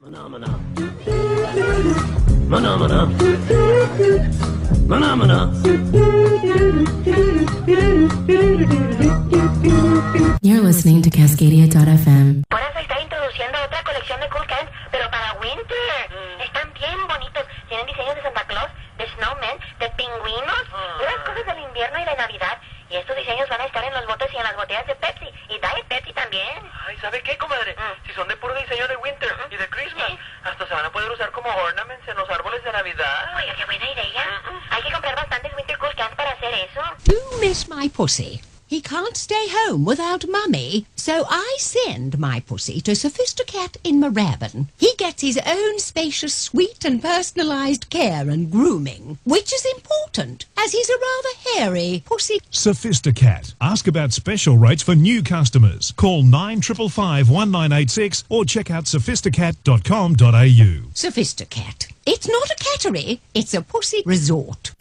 Phenomena. Phenomena. Phenomena. You're listening to Cascadia.fm. Ahora se está introduciendo otra colección de cool cans, pero para winter. Están bien bonitos. Tienen diseños de Santa Claus, de snowmen, de pingüinos, unas cosas del invierno y de Navidad. Y estos diseños van a estar en los botes y en las botellas de Pepsi. Y Diet Pepsi también. Ay, ¿sabe qué, comadre? Si son de puro diseño de winter y de Christmas, hasta se van a poder usar como ornaments en los árboles de Navidad. Oye, qué buena idea. Hay que comprar bastantes winter cool cans para hacer eso. You miss my pussy. He can't stay home without mummy, so I send my pussy to Sophisticat in Moorabbin. He gets his own spacious suite and personalised care and grooming, which is important, as he's a rather hairy pussy. Sophisticat. Ask about special rates for new customers. Call 9555 1986 or check out sophisticat.com.au. Sophisticat. It's not a cattery, it's a pussy resort.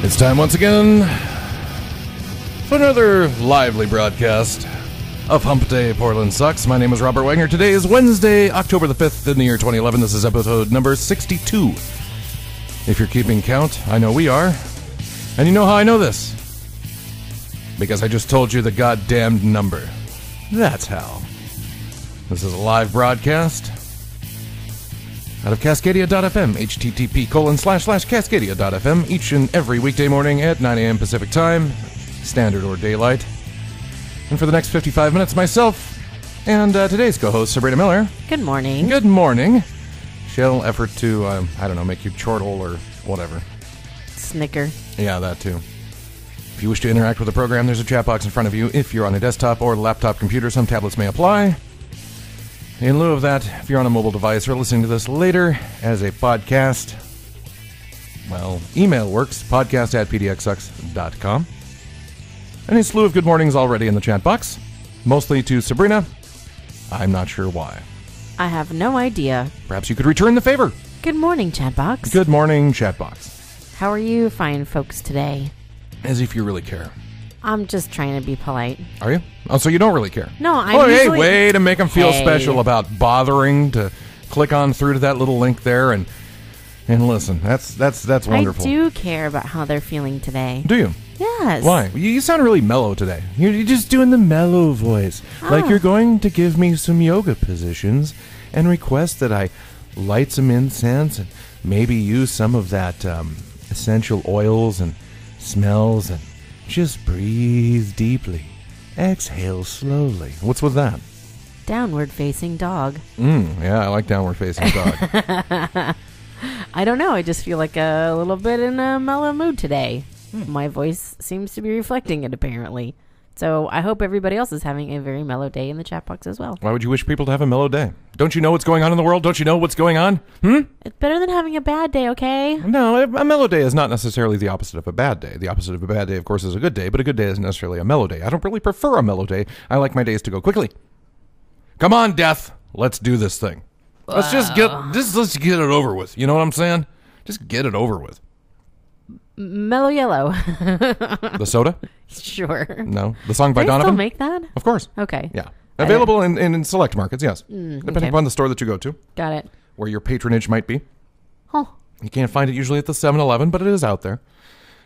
It's time once again for another lively broadcast of Hump Day Portland Sucks. My name is Robert Wagner. Today is Wednesday, October the 5th in the year 2011. This is episode number 62. If you're keeping count, I know we are. And you know how I know this? Because I just told you the goddamned number. That's how. This is a live broadcast out of Cascadia.fm, http://Cascadia.fm, each and every weekday morning at 9 a.m. Pacific Time, Standard or Daylight. And for the next 55 minutes, myself and today's co-host, Sabrina Miller. Good morning. Good morning. She'll effort to, make you chortle or whatever. Snicker. Yeah, that too. If you wish to interact with the program, there's a chat box in front of you. If you're on a desktop or laptop computer, some tablets may apply. In lieu of that, if you're on a mobile device or listening to this later as a podcast, well, email works, podcast@pdxsucks.com. And a slew of good mornings already in the chat box, mostly to Sabrina. I'm not sure why. I have no idea. Perhaps you could return the favor. Good morning, Chatbox. Good morning, chat box. How are you fine folks today? As if you really care. I'm just trying to be polite. Are you? Oh, so you don't really care? No, I'm hey, usually... way to make them feel special about bothering to click on through to that little link there and listen. That's wonderful. I do care about how they're feeling today. Do you? Yes. Why? You sound really mellow today. You're just doing the mellow voice. Like you're going to give me some yoga positions and request that I light some incense and maybe use some of that essential oils and smells and just breathe deeply. Exhale slowly. What's with that? Downward facing dog. Yeah, I like downward facing dog. I don't know. I just feel like a little bit in a mellow mood today. My voice seems to be reflecting it, apparently. So I hope everybody else is having a very mellow day in the chat box as well. Why would you wish people to have a mellow day? Don't you know what's going on in the world? Don't you know what's going on? It's better than having a bad day, okay? No, a mellow day is not necessarily the opposite of a bad day. The opposite of a bad day, of course, is a good day, but a good day isn't necessarily a mellow day. I don't really prefer a mellow day. I like my days to go quickly. Come on, Death. Let's do this thing. Let's get it over with. You know what I'm saying? Just get it over with. Mellow Yellow. The soda? Sure. No. The song by They Donovan? still make that? Of course. Okay. Yeah. Available in select markets, yes. Depending okay. upon the store that you go to. Got it. Where your patronage might be. Oh, You can't find it usually at the 7-Eleven, but it is out there.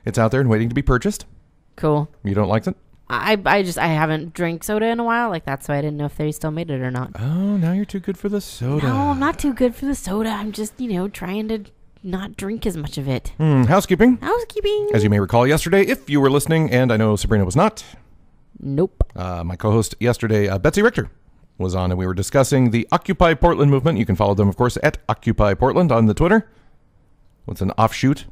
It's out there and waiting to be purchased. cool. You don't like it? I haven't drank soda in a while. Like, that's why I didn't know if they still made it or not. Oh, now you're too good for the soda. No, I'm not too good for the soda. I'm just, trying to not drink as much of it. Housekeeping. Housekeeping. As you may recall yesterday, if you were listening, and I know Sabrina was not. Nope. My co-host yesterday, Betsy Richter, was on, and we were discussing the Occupy Portland movement. You can follow them, of course, at Occupy Portland on the Twitter. What's an offshoot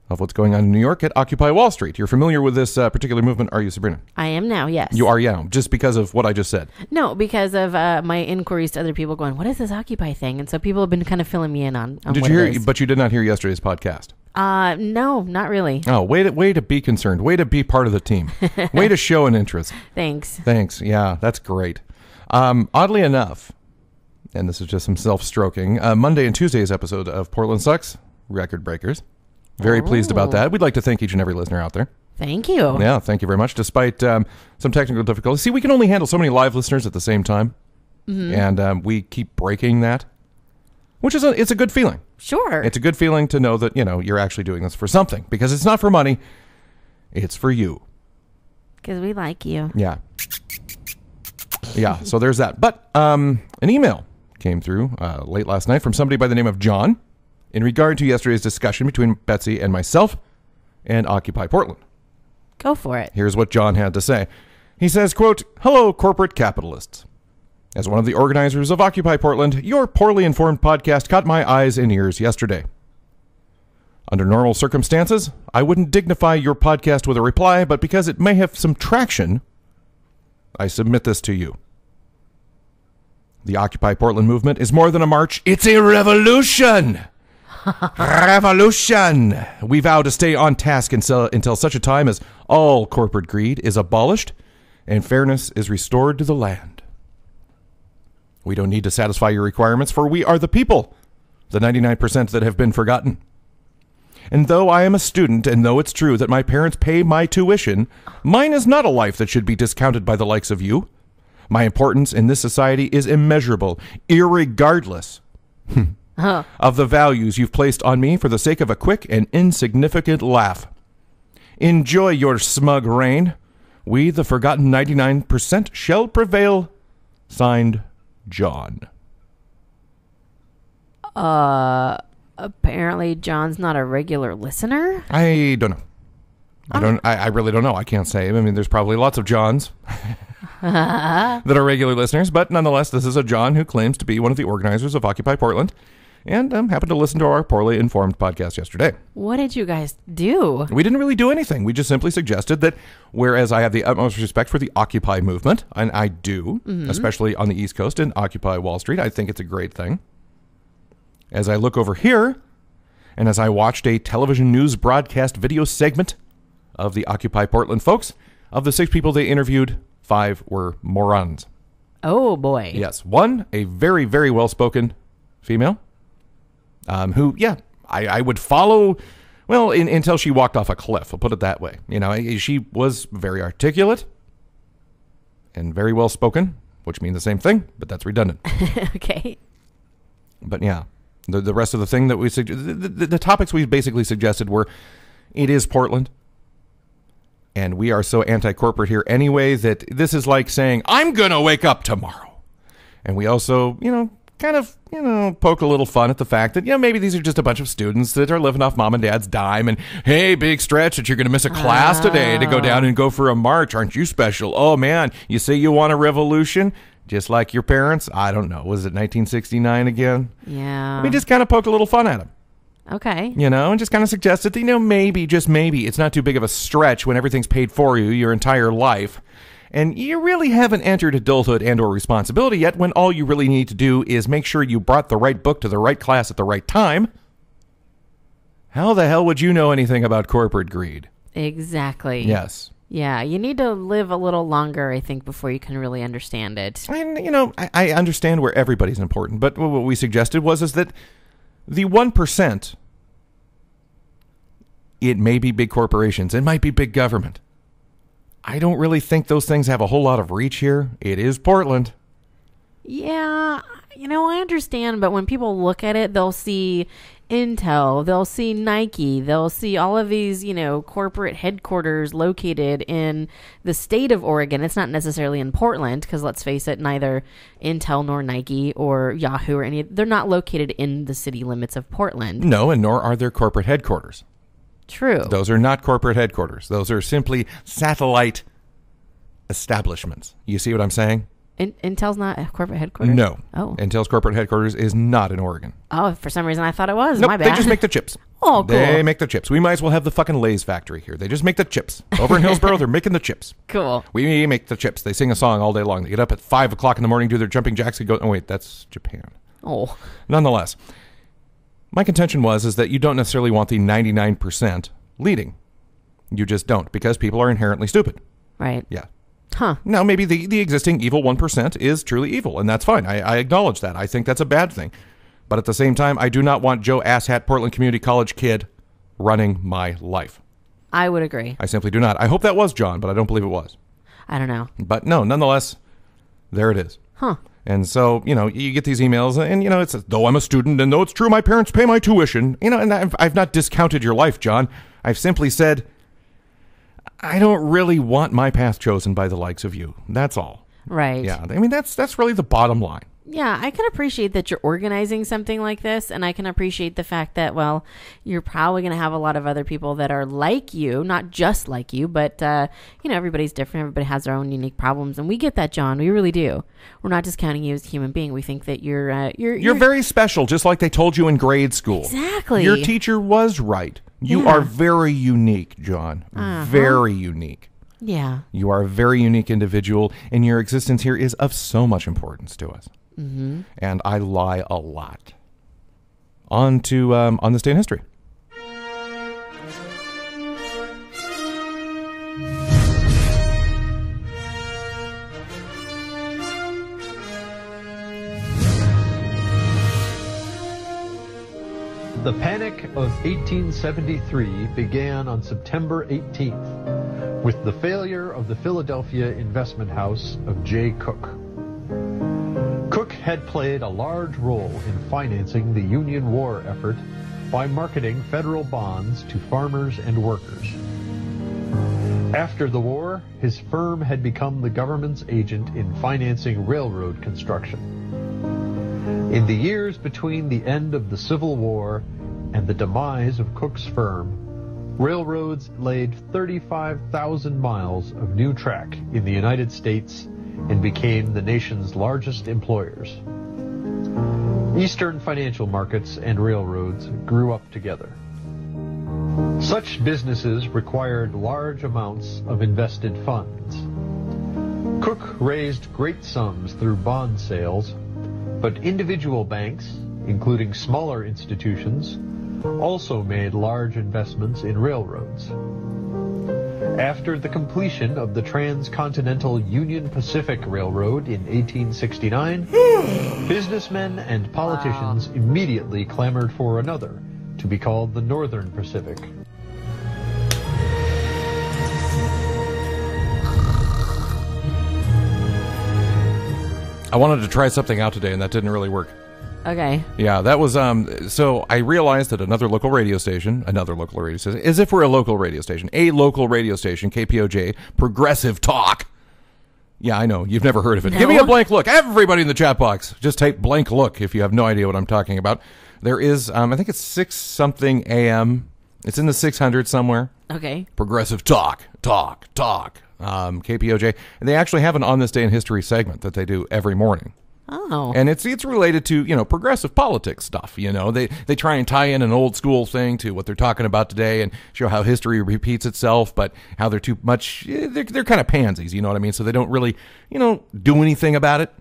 of what's going on in New York at Occupy Wall Street. You're familiar with this particular movement, are you, Sabrina? I am now, yes. You are, yeah, just because of what I just said. No, because of my inquiries to other people going, what is this Occupy thing? And so people have been kind of filling me in on Did what you hear? it is. But you did not hear yesterday's podcast. No, not really. Oh, way to be concerned. Way to be part of the team. Way to show an interest. Thanks. Yeah, that's great. Oddly enough, and this is just some self-stroking, Monday and Tuesday's episode of Portland Sucks, Record Breakers. Very pleased about that. We'd like to thank each and every listener out there. Thank you. Yeah, thank you very much. Despite some technical difficulties. See, we can only handle so many live listeners at the same time. Mm-hmm. And we keep breaking that, which is it's a good feeling. Sure. It's a good feeling to know that, you're actually doing this for something. Because it's not for money. It's for you. Because we like you. Yeah. Yeah, so there's that. But an email came through late last night from somebody by the name of John in regard to yesterday's discussion between Betsy and myself and Occupy Portland. Go for it. Here's what John had to say. He says, quote, "Hello, corporate capitalists. As one of the organizers of Occupy Portland, your poorly informed podcast caught my eyes and ears yesterday. Under normal circumstances, I wouldn't dignify your podcast with a reply, but because it may have some traction, I submit this to you. The Occupy Portland movement is more than a march. It's a revolution. Revolution. We vow to stay on task until such a time as all corporate greed is abolished and fairness is restored to the land. We don't need to satisfy your requirements, for we are the people, the 99% that have been forgotten. And though I am a student, and though it's true that my parents pay my tuition, mine is not a life that should be discounted by the likes of you. My importance in this society is immeasurable, irregardless of the values you've placed on me for the sake of a quick and insignificant laugh. Enjoy your smug reign. We, the forgotten 99%, shall prevail. Signed, John." Apparently John's not a regular listener. I don't know. I really don't know. I can't say. I mean, there's probably lots of Johns that are regular listeners, but nonetheless, this is a John who claims to be one of the organizers of Occupy Portland and happened to listen to our poorly informed podcast yesterday. What did you guys do? We didn't really do anything. We just simply suggested that whereas I have the utmost respect for the Occupy movement, and I do, especially on the East Coast and Occupy Wall Street, I think it's a great thing. As I look over here, and as I watched a television news broadcast video segment of the Occupy Portland folks, of the 6 people they interviewed, 5 were morons. Oh, boy. Yes. 1, a very, very well-spoken female, who, yeah, I would follow, well, until she walked off a cliff. I'll put it that way. She was very articulate and very well-spoken, which means the same thing, but that's redundant. Okay. But, yeah. The rest of the thing that we the topics we basically suggested were, it is Portland, and we are so anti-corporate here anyway that this is like saying, I'm going to wake up tomorrow. And we also, kind of, poke a little fun at the fact that, maybe these are just a bunch of students that are living off mom and dad's dime, and hey, big stretch that you're going to miss a class today to go down and go for a march. Aren't you special? Oh, man, you say you want a revolution? Just like your parents? I don't know. Was it 1969 again? Yeah. We just kind of poked a little fun at them. Okay. And just kind of suggested that, maybe, just maybe, it's not too big of a stretch when everything's paid for you your entire life. And you really haven't entered adulthood and or responsibility yet, when all you really need to do is make sure you brought the right book to the right class at the right time. How the hell would you know anything about corporate greed? Exactly. Yes. Yeah, you need to live a little longer, I think, before you can really understand it. And, I understand where everybody's important, but what we suggested is that the 1%, it may be big corporations, it might be big government. I don't really think those things have a whole lot of reach here. It is Portland. Yeah, I understand, but when people look at it, they'll see Intel, they'll see Nike, they'll see all of these, corporate headquarters located in the state of Oregon. It's not necessarily in Portland, because let's face it, neither Intel nor Nike or Yahoo or they're not located in the city limits of Portland. No, and nor are there corporate headquarters. True. Those are not corporate headquarters. Those are simply satellite establishments. You see what I'm saying? Intel's not a corporate headquarters? No. Oh. Intel's corporate headquarters is not in Oregon. Oh, for some reason I thought it was. Nope, My bad. they just make the chips. Oh, cool. They make the chips. We might as well have the fucking Lay's factory here. They just make the chips. Over in Hillsborough, they're making the chips. Cool. We make the chips. They sing a song all day long. They get up at 5 o'clock in the morning, do their jumping jacks, and go, oh, wait, that's Japan. Oh. Nonetheless, my contention is that you don't necessarily want the 99% leading. You just don't, because people are inherently stupid. Right. Yeah. Huh. Now, maybe the existing evil 1% is truly evil, and that's fine. I acknowledge that. I think that's a bad thing. But at the same time, I do not want Joe Asshat Portland Community College kid running my life. I would agree. I simply do not. I hope that was John, but I don't believe it was. I don't know. But no, nonetheless, there it is. Huh. And so, you get these emails, and, it's, though I'm a student, and though it's true my parents pay my tuition, and I've not discounted your life, John. I've simply said, I don't really want my path chosen by the likes of you. That's all. Right. Yeah, I mean, that's really the bottom line. Yeah, I can appreciate that you're organizing something like this, and I can appreciate the fact that, well, you're probably going to have a lot of other people that are like you, not just like you, but, everybody's different. Everybody has their own unique problems, and we get that, John. We really do. We're not discounting you as a human being. We think that you're very special, just like they told you in grade school. Exactly. Your teacher was right. You are very unique, John. Very unique. Yeah. You are a very unique individual, and your existence here is of so much importance to us. Mm-hmm. And I lie a lot. On to On This Day in History. The Panic of 1873 began on September 18th with the failure of the Philadelphia investment house of J. Cook. Cook had played a large role in financing the Union war effort by marketing federal bonds to farmers and workers. After the war, his firm had become the government's agent in financing railroad construction. In the years between the end of the Civil War and the demise of Cook's firm, railroads laid 35,000 miles of new track in the United States and became the nation's largest employers. Eastern financial markets and railroads grew up together. Such businesses required large amounts of invested funds. Cook raised great sums through bond sales, but individual banks, including smaller institutions, also made large investments in railroads. After the completion of the Transcontinental Union Pacific Railroad in 1869, businessmen and politicians immediately clamored for another, to be called the Northern Pacific. I wanted to try something out today, and that didn't really work. Okay. Yeah, that was, so I realized that another local radio station, as if we're a local radio station, KPOJ, Progressive Talk. Yeah, I know, you've never heard of it. No. Give me a blank look. Everybody in the chat box, just type blank look if you have no idea what I'm talking about. There is, I think it's 6-something a.m. It's in the 600 somewhere. Okay. Progressive Talk. KPOJ. And they actually have an On This Day in History segment that they do every morning. Oh. And it's related to, progressive politics stuff, They try and tie in an old school thing to what they're talking about today and show how history repeats itself, but how they're too much, they're kind of pansies, you know what I mean? So they don't really, do anything about it.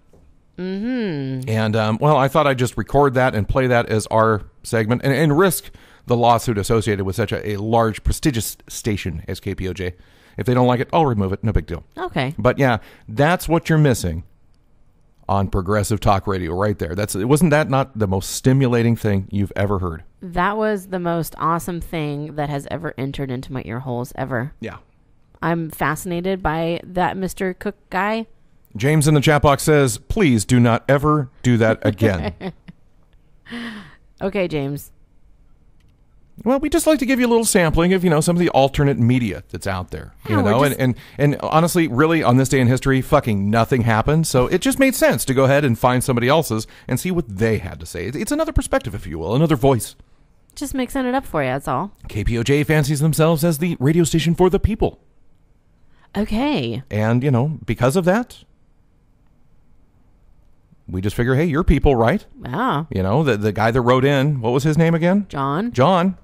Mm-hmm. And, I thought I'd just record that and play that as our segment and risk the lawsuit associated with such a large, prestigious station as KPOJ. If they don't like it, I'll remove it. No big deal. Okay. But yeah, that's what you're missing on Progressive Talk Radio right there. Wasn't that not the most stimulating thing you've ever heard? That was the most awesome thing that has ever entered into my ear holes ever. Yeah. I'm fascinated by that Mr. Cook guy. James in the chat box says, please do not ever do that again. Okay, James. Well, we just like to give you a little sampling of, some of the alternate media that's out there, and honestly, really, on this day in history, fucking nothing happened. So it just made sense to go ahead and find somebody else's and see what they had to say. It's another perspective, if you will, another voice. Just mixing it up for you, that's all. KPOJ fancies themselves as the radio station for the people. Okay. And, because of that, we just figure, hey, you're people, right? Yeah. The guy that wrote in, what was his name again? John.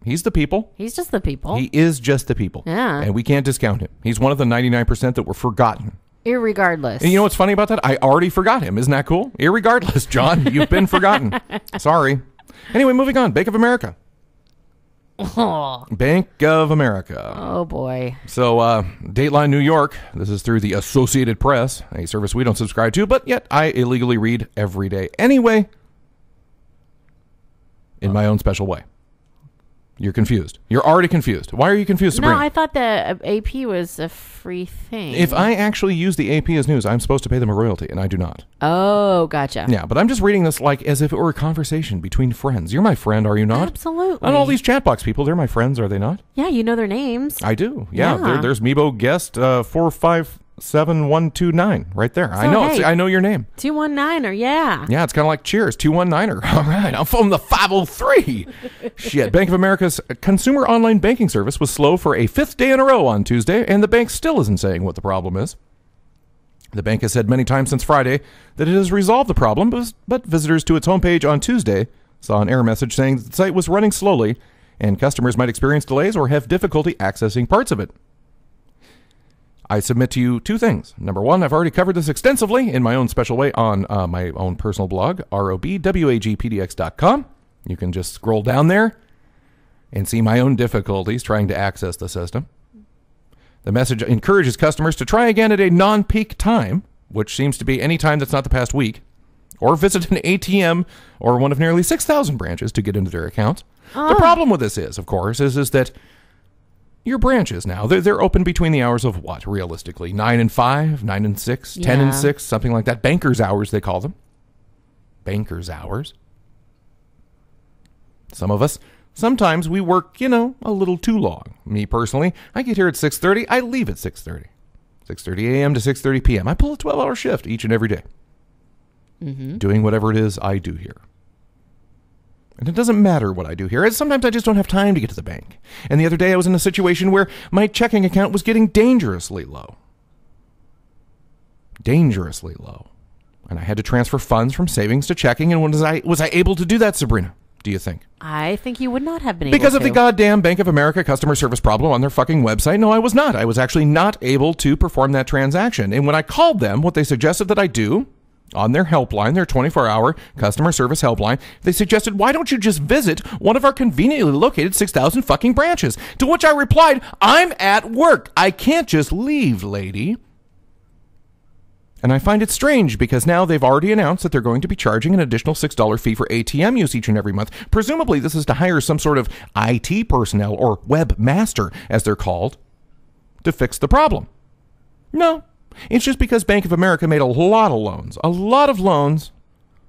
He's the people. He's just the people. He is just the people. Yeah. And we can't discount him. He's one of the 99% that were forgotten. Irregardless. And you know what's funny about that? I already forgot him. Isn't that cool? Irregardless, John, you've been forgotten. Sorry. Anyway, moving on. Bank of America. Oh. Bank of America. Oh, boy. So, Dateline New York. This is through the Associated Press, a service we don't subscribe to, but yet I illegally read every day anyway, in my own special way. You're confused. You're already confused. Why are you confused, Sabrina? No, I thought the AP was a free thing. If I actually use the AP as news, I'm supposed to pay them a royalty, and I do not. Oh, gotcha. Yeah, but I'm just reading this like as if it were a conversation between friends. You're my friend, are you not? Absolutely. And all these chat box people, they're my friends, are they not? Yeah, you know their names. I do. Yeah. There's Meebo guest 457129 right there. I know. hey. I know your name. 219er, yeah. Yeah, it's kind of like Cheers, 219er. All right, I'm from the 503. Shit, Bank of America's consumer online banking service was slow for a fifth day in a row on Tuesday, and the bank still isn't saying what the problem is. The bank has said many times since Friday that it has resolved the problem, but visitors to its homepage on Tuesday saw an error message saying that the site was running slowly, and customers might experience delays or have difficulty accessing parts of it. I submit to you two things. Number one, I've already covered this extensively in my own special way on my own personal blog, robwagpdx.com. You can just scroll down there and see my own difficulties trying to access the system. The message encourages customers to try again at a non-peak time, which seems to be any time that's not the past week, or visit an ATM or one of nearly 6,000 branches to get into their account. The problem with this is, of course, is that your branches now, they're open between the hours of what, realistically? 9 and 5, 9 and 6, 10 and 6, something like that. Banker's hours, they call them. Banker's hours. Some of us, sometimes we work, a little too long. Me personally, I get here at 6:30, I leave at 6:30. 6:30 a.m. to 6:30 p.m. I pull a 12-hour shift each and every day. Doing whatever it is I do here. And it doesn't matter what I do here. Sometimes I just don't have time to get to the bank. And the other day I was in a situation where my checking account was getting dangerously low. Dangerously low. And I had to transfer funds from savings to checking. And was I able to do that, Sabrina? Do you think? I think you would not have been able to. Because of the goddamn Bank of America customer service problem on their fucking website? No, I was not. I was actually not able to perform that transaction. And when I called them, what they suggested that I do on their helpline, their 24-hour customer service helpline, they suggested, why don't you just visit one of our conveniently located 6,000 fucking branches? To which I replied, I'm at work. I can't just leave, lady. And I find it strange because now they've already announced that they're going to be charging an additional $6 fee for ATM use each and every month. Presumably, this is to hire some sort of IT personnel or webmaster, as they're called, to fix the problem. No. It's just because Bank of America made a lot of loans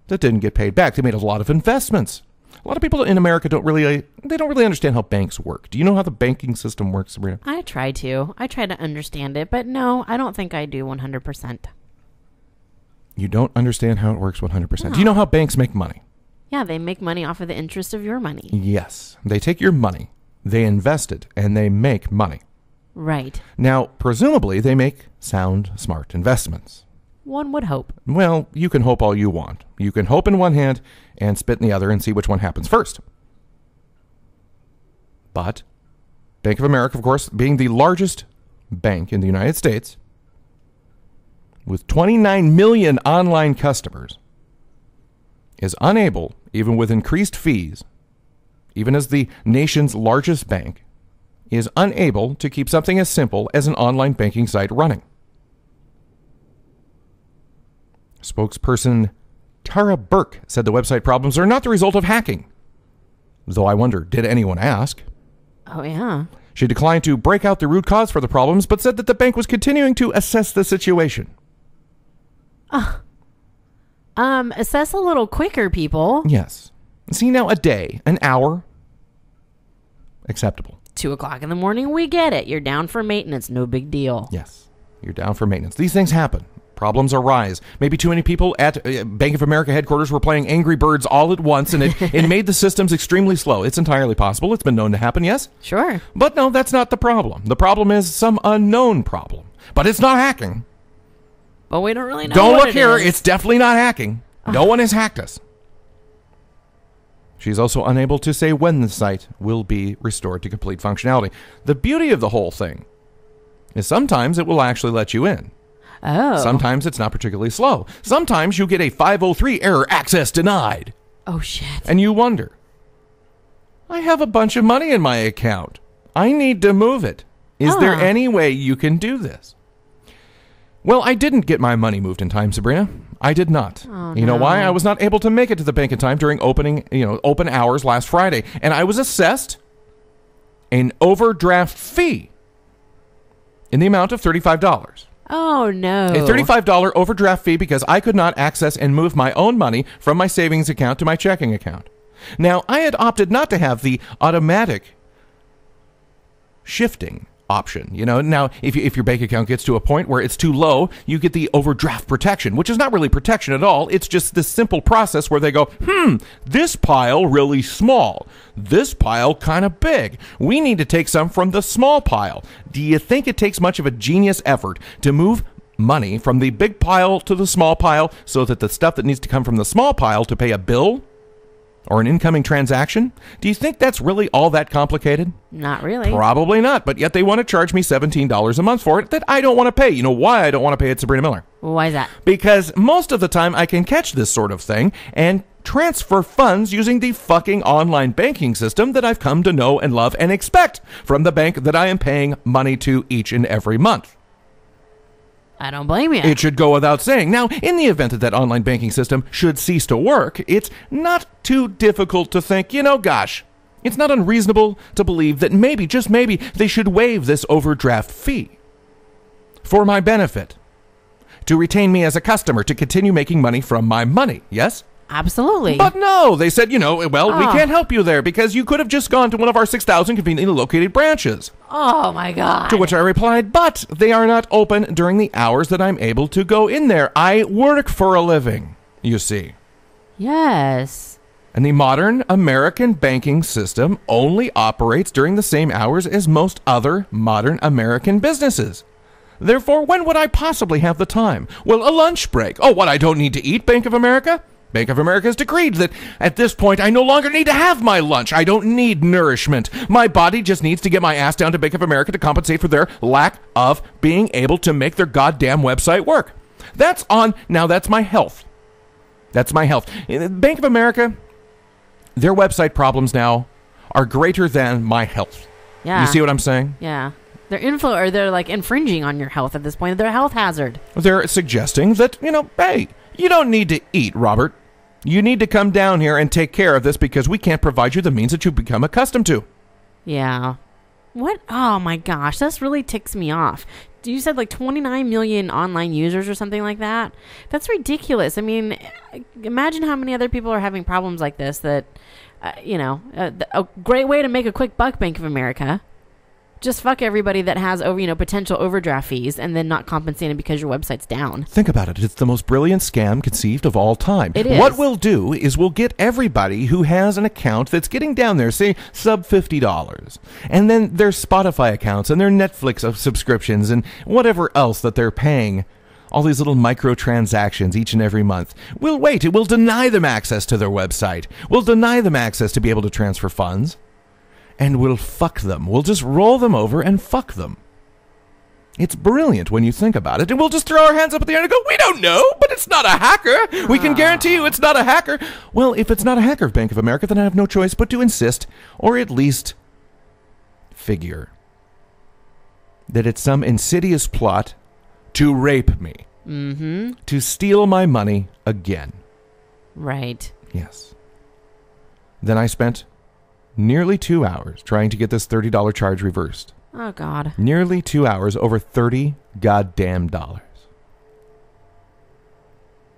that didn't get paid back. They made a lot of investments. A lot of people in America don't really understand how banks work. Do you know how the banking system works, Sabrina? I try to understand it, but no, I don't think I do 100%. You don't understand how it works 100%. No. Do you know how banks make money? Yeah, they make money off of the interest of your money. Yes. They take your money, they invest it, and they make money. Right. Now, presumably, they make sound, smart investments. One would hope. Well, you can hope all you want. You can hope in one hand and spit in the other and see which one happens first. But Bank of America, of course, being the largest bank in the United States, with 29 million online customers, is unable, even with increased fees, even as the nation's largest bank, is unable to keep something as simple as an online banking site running. Spokesperson Tara Burke said the website problems are not the result of hacking. Though I wonder, did anyone ask? Oh, yeah. She declined to break out the root cause for the problems, but said that the bank was continuing to assess the situation. Assess a little quicker, people. Yes. See, now a day, an hour, acceptable. 2:00 in the morning, we get it. You're down for maintenance, no big deal. Yes, you're down for maintenance. These things happen. Problems arise. Maybe too many people at Bank of America headquarters were playing Angry Birds all at once, and it made the systems extremely slow. It's entirely possible. It's been known to happen, yes? Sure. But no, that's not the problem. The problem is some unknown problem. But it's not hacking. But we don't really know Don't what look here. It's definitely not hacking. No one has hacked us. She's also unable to say when the site will be restored to complete functionality. The beauty of the whole thing is sometimes it will actually let you in. Oh. Sometimes it's not particularly slow. Sometimes you get a 503 error, access denied. Oh, shit. And you wonder, I have a bunch of money in my account. I need to move it. Is there any way you can do this? Well, I didn't get my money moved in time, Sabrina. I did not. Oh, you know why? I was not able to make it to the bank in time during open hours last Friday, and I was assessed an overdraft fee in the amount of $35. Oh, no. A $35 overdraft fee because I could not access and move my own money from my savings account to my checking account. Now, I had opted not to have the automatic shifting option. Now, if your bank account gets to a point where it's too low, you get the overdraft protection, which is not really protection at all. It's just this simple process where they go, this pile really small. This pile kind of big. We need to take some from the small pile. Do you think it takes much of a genius effort to move money from the big pile to the small pile so that the stuff that needs to come from the small pile to pay a bill or an incoming transaction? Do you think that's really all that complicated? Not really. Probably not, but yet they want to charge me $17 a month for it that I don't want to pay. You know why I don't want to pay it, Sabrina Miller? Why is that? Because most of the time I can catch this sort of thing and transfer funds using the fucking online banking system that I've come to know and love and expect from the bank that I am paying money to each and every month. I don't blame you. It should go without saying. Now, in the event that online banking system should cease to work, it's not too difficult to think, gosh, it's not unreasonable to believe that maybe, just maybe, they should waive this overdraft fee for my benefit, to retain me as a customer, to continue making money from my money, yes? Absolutely. But no, they said, we can't help you there because you could have just gone to one of our 6,000 conveniently located branches. Oh, my God. To which I replied, but they are not open during the hours that I'm able to go in there. I work for a living, you see. Yes. And the modern American banking system only operates during the same hours as most other modern American businesses. Therefore, when would I possibly have the time? Well, a lunch break. Oh, what, I don't need to eat, Bank of America? Bank of America has decreed that at this point I no longer need to have my lunch. I don't need nourishment. My body just needs to get my ass down to Bank of America to compensate for their lack of being able to make their goddamn website work. That's my health. That's my health. Bank of America, their website problems now are greater than my health. Yeah. You see what I'm saying? Yeah. They're infringing on your health at this point. They're a health hazard. They're suggesting that, hey, you don't need to eat, Robert. You need to come down here and take care of this because we can't provide you the means that you've become accustomed to. Yeah. What? Oh, my gosh. This really ticks me off. You said 29 million online users or something like that? That's ridiculous. I mean, imagine how many other people are having problems like this that, a great way to make a quick buck, Bank of America. Just fuck everybody that has potential overdraft fees and then not compensated because your website's down. Think about it. It's the most brilliant scam conceived of all time. It is. What we'll do is we'll get everybody who has an account that's getting down there, say, sub $50, and then their Spotify accounts and their Netflix subscriptions and whatever else that they're paying, all these little microtransactions each and every month. We'll deny them access to their website. We'll deny them access to be able to transfer funds. And we'll fuck them. We'll just roll them over and fuck them. It's brilliant when you think about it. And we'll just throw our hands up at the air and go, we don't know, but it's not a hacker. We can guarantee you it's not a hacker. Well, if it's not a hacker of Bank of America, then I have no choice but to insist, or at least figure, that it's some insidious plot to rape me. Mm-hmm. To steal my money again. Right. Yes. Then I spent nearly 2 hours trying to get this $30 charge reversed. Oh, God. Nearly 2 hours, over $30 goddamn dollars.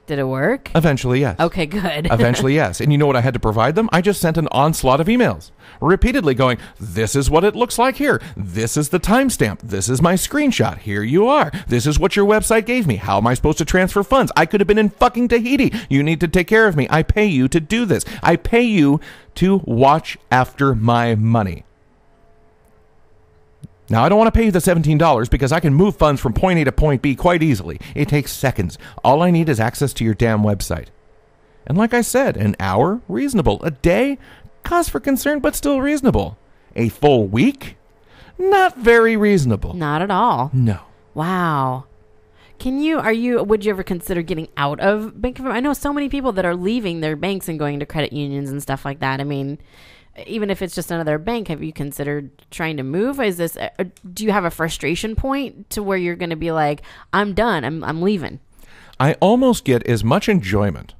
Did it work? Eventually, yes. Okay, good. Eventually, yes. And you know what I had to provide them? I just sent an onslaught of emails, repeatedly going, this is what it looks like here. This is the timestamp. This is my screenshot. Here you are. This is what your website gave me. How am I supposed to transfer funds? I could have been in fucking Tahiti. You need to take care of me. I pay you to do this. I pay you to watch after my money. Now, I don't want to pay you the $17 because I can move funds from point A to point B quite easily. It takes seconds. All I need is access to your damn website. And like I said, an hour, reasonable. A day, cause for concern, but still reasonable. A full week, not very reasonable. Not at all. No. Wow. Would you ever consider getting out of Bank of America? I know so many people that are leaving their banks and going to credit unions and stuff like that. I mean, even if it's just another bank, have you considered trying to move? Do you have a frustration point to where you're going to be like, I'm done, I'm leaving? I almost get as much enjoyment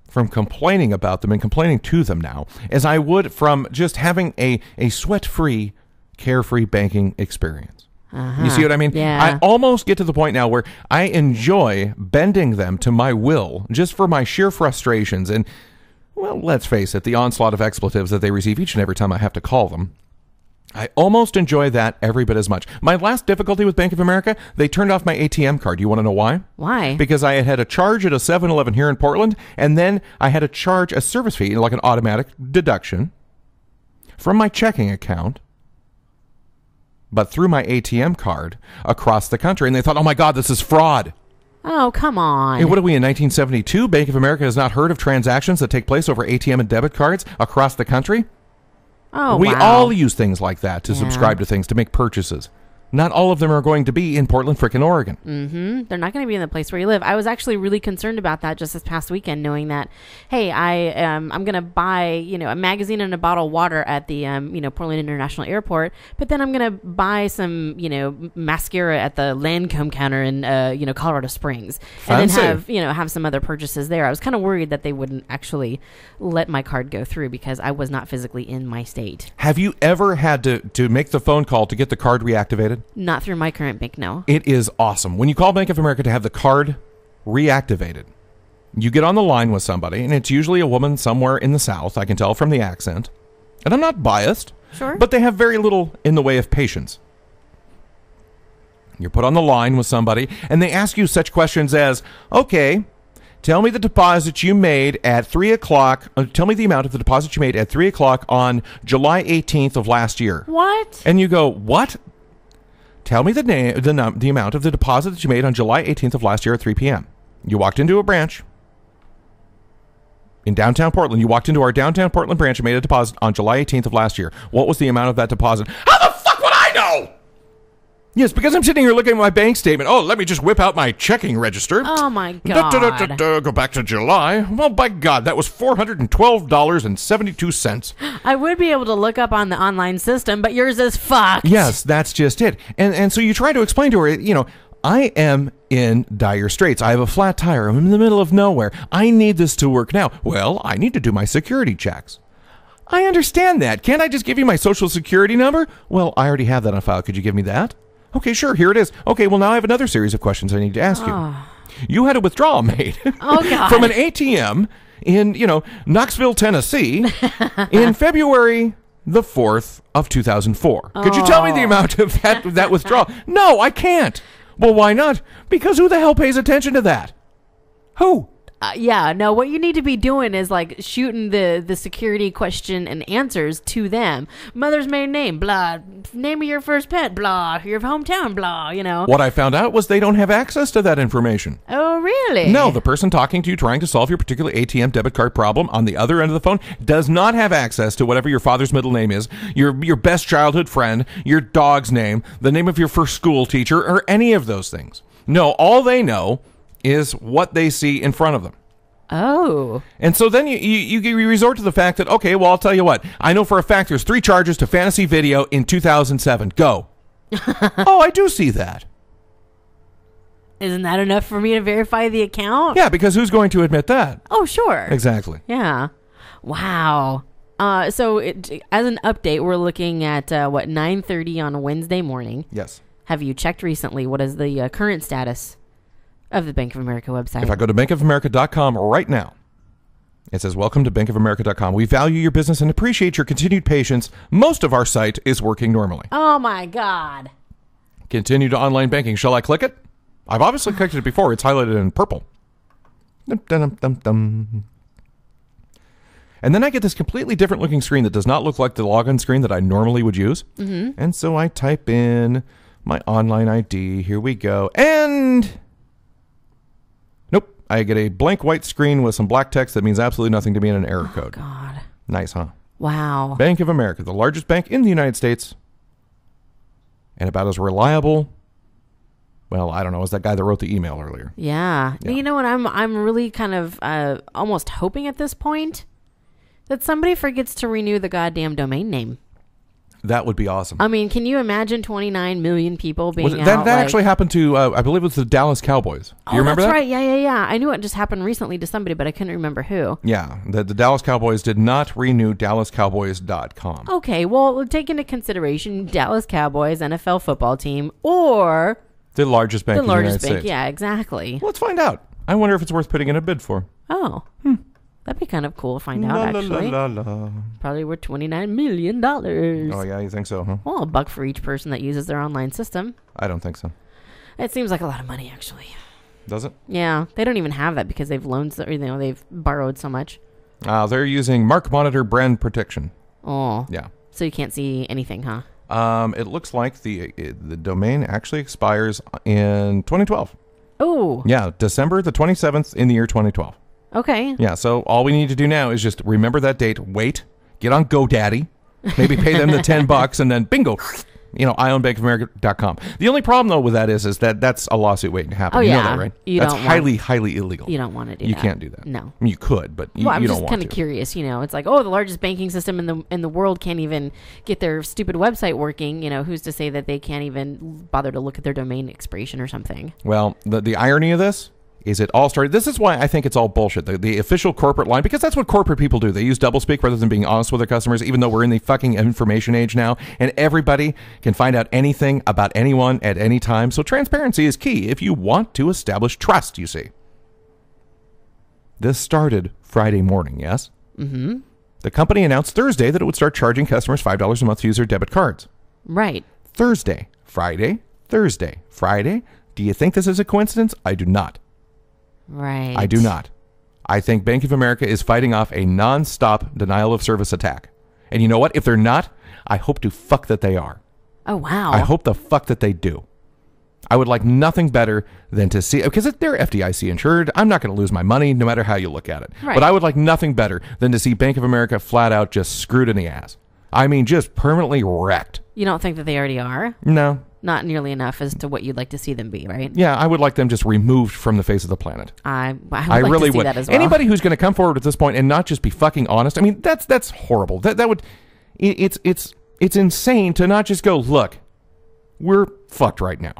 from complaining about them and complaining to them now as I would from just having a sweat-free, carefree banking experience. You see what I mean? Yeah. I almost get to the point now where I enjoy bending them to my will just for my sheer frustrations and, well, let's face it, the onslaught of expletives that they receive each and every time I have to call them. I almost enjoy that every bit as much. My last difficulty with Bank of America, they turned off my ATM card. You want to know why? Why? Because I had a charge at a 7-Eleven here in Portland, and then I had to charge a service fee, like an automatic deduction, from my checking account, but through my ATM card across the country. And they thought, oh my God, this is fraud. Oh, come on. Hey, what are we in 1972? Bank of America has not heard of transactions that take place over ATM and debit cards across the country? Oh, we wow. all use things like that to subscribe to things, to make purchases. Not all of them are going to be in Portland, frickin' Oregon. Mm-hmm. They're not going to be in the place where you live. I was actually really concerned about that just this past weekend, knowing that, hey, I'm going to buy, a magazine and a bottle of water at the, Portland International Airport, but then I'm going to buy some, mascara at the Lancome counter in, Colorado Springs, Fancy. and then have some other purchases there. I was kind of worried that they wouldn't actually let my card go through because I was not physically in my state. Have you ever had to make the phone call to get the card reactivated? Not through my current bank, no. It is awesome. When you call Bank of America to have the card reactivated, you get on the line with somebody, and it's usually a woman somewhere in the South. I can tell from the accent. And I'm not biased. Sure. But they have very little in the way of patience. You're put on the line with somebody, and they ask you such questions as, okay, tell me the deposit you made at 3 o'clock. Tell me the amount of the deposit you made at 3 o'clock on July 18th of last year. What? And you go, what? Tell me the amount of the deposit that you made on July 18th of last year at 3 p.m. You walked into a branch in downtown Portland. You walked into our downtown Portland branch and made a deposit on July 18th of last year. What was the amount of that deposit? How the fuck would I know? Yes, because I'm sitting here looking at my bank statement. Oh, let me just whip out my checking register. Oh, my God. Go back to July. Well, by God, that was $412.72. I would be able to look up on the online system, but yours is fucked. Yes, that's just it. And so you try to explain to her, I am in dire straits. I have a flat tire. I'm in the middle of nowhere. I need this to work now. Well, I need to do my security checks. I understand that. Can't I just give you my social security number? Well, I already have that on file. Could you give me that? Okay, sure. Here it is. Okay, well, now I have another series of questions I need to ask you. You had a withdrawal made from an ATM in, Knoxville, Tennessee in February the 4th of 2004. Could you tell me the amount of that withdrawal? No, I can't. Well, why not? Because who the hell pays attention to that? Who? No, what you need to be doing is like shooting the security question and answers to them. Mother's maiden name, blah. Name of your first pet, blah. Your hometown, blah, What I found out was they don't have access to that information. Oh, really? No, the person talking to you trying to solve your particular ATM debit card problem on the other end of the phone does not have access to whatever your father's middle name is, your best childhood friend, your dog's name, the name of your first school teacher, or any of those things. No, all they know is what they see in front of them. Oh. And so then you resort to the fact that, okay, well, I'll tell you what. I know for a fact there's 3 charges to Fantasy Video in 2007. Go. Oh, I do see that. Isn't that enough for me to verify the account? Yeah, because who's going to admit that? Oh, sure. Exactly. Yeah. Wow. So as an update, we're looking at, 9:30 on a Wednesday morning. Yes. Have you checked recently? What is the current status of the Bank of America website? If I go to bankofamerica.com right now, it says, welcome to bankofamerica.com. We value your business and appreciate your continued patience. Most of our site is working normally. Oh, my God. Continue to online banking. Shall I click it? I've obviously clicked it before. It's highlighted in purple. Dum, dum, dum, dum. And then I get this completely different looking screen that does not look like the login screen that I normally would use. Mm-hmm. And so I type in my online ID. Here we go. And nope. I get a blank white screen with some black text that means absolutely nothing to me in an error code. God. Nice, huh? Wow. Bank of America, the largest bank in the United States, and about as reliable. Well, I don't know. It was that guy that wrote the email earlier. Yeah. You know what? I'm really kind of almost hoping at this point that somebody forgets to renew the goddamn domain name. That would be awesome. I mean, can you imagine 29 million people being out? That actually happened to, I believe it was the Dallas Cowboys. Do you remember that? That's right. Yeah. I knew it just happened recently to somebody, but I couldn't remember who. Yeah. The Dallas Cowboys did not renew DallasCowboys.com. Okay. Well, take into consideration Dallas Cowboys, NFL football team, or the largest bank in the United States. Yeah, exactly. Let's find out. I wonder if it's worth putting in a bid for. Oh. That'd be kind of cool to find out, actually. Probably worth $29 million. Oh, yeah, you think so, huh? Well, $1 for each person that uses their online system. I don't think so. It seems like a lot of money, actually. Does it? Yeah. They don't even have that because they've loaned, they've borrowed so much. They're using Mark Monitor brand protection. Oh. Yeah. So you can't see anything, huh? It looks like the domain actually expires in 2012. Oh. Yeah, December the 27th in the year 2012. Okay. Yeah, so all we need to do now is just remember that date, wait, get on GoDaddy, maybe pay them the $10, and then bingo, IOwnBankOfAmerica.com. The only problem, though, with that is that that's a lawsuit waiting to happen. Oh, you yeah. know that, right? That's highly illegal. You don't want to do that. You can't do that. No. I mean, you could, but you I'm don't just want kind to. of curious, It's like, the largest banking system in the world can't even get their stupid website working. Who's to say that they can't even bother to look at their domain expiration or something? Well, the irony of this is it all started. This is why I think it's all bullshit. The official corporate line, because that's what corporate people do. They use doublespeak rather than being honest with their customers, even though we're in the fucking information age now, and everybody can find out anything about anyone at any time. So transparency is key if you want to establish trust, you see. This started Friday morning, yes? Mm-hmm. The company announced Thursday that it would start charging customers $5 a month to use their debit cards. Right. Thursday, Friday, Thursday, Friday. Do you think this is a coincidence? I do not. Right. I do not. I think Bank of America is fighting off a non-stop denial of service attack. And you know what? If they're not, I hope to fuck that they are. Oh, wow. I hope the fuck that they do. I would like nothing better than to see, because they're FDIC insured. I'm not going to lose my money no matter how you look at it. Right. But I would like nothing better than to see Bank of America flat out just screwed in the ass. I mean, just permanently wrecked. You don't think that they already are? No. Not nearly enough as to what you'd like to see them be, right? Yeah, I would like them just removed from the face of the planet. I would I like really to see would. that as well. Anybody who's going to come forward at this point and not just be fucking honest, I mean, that's horrible. That would, it's insane to not just go, look, we're fucked right now.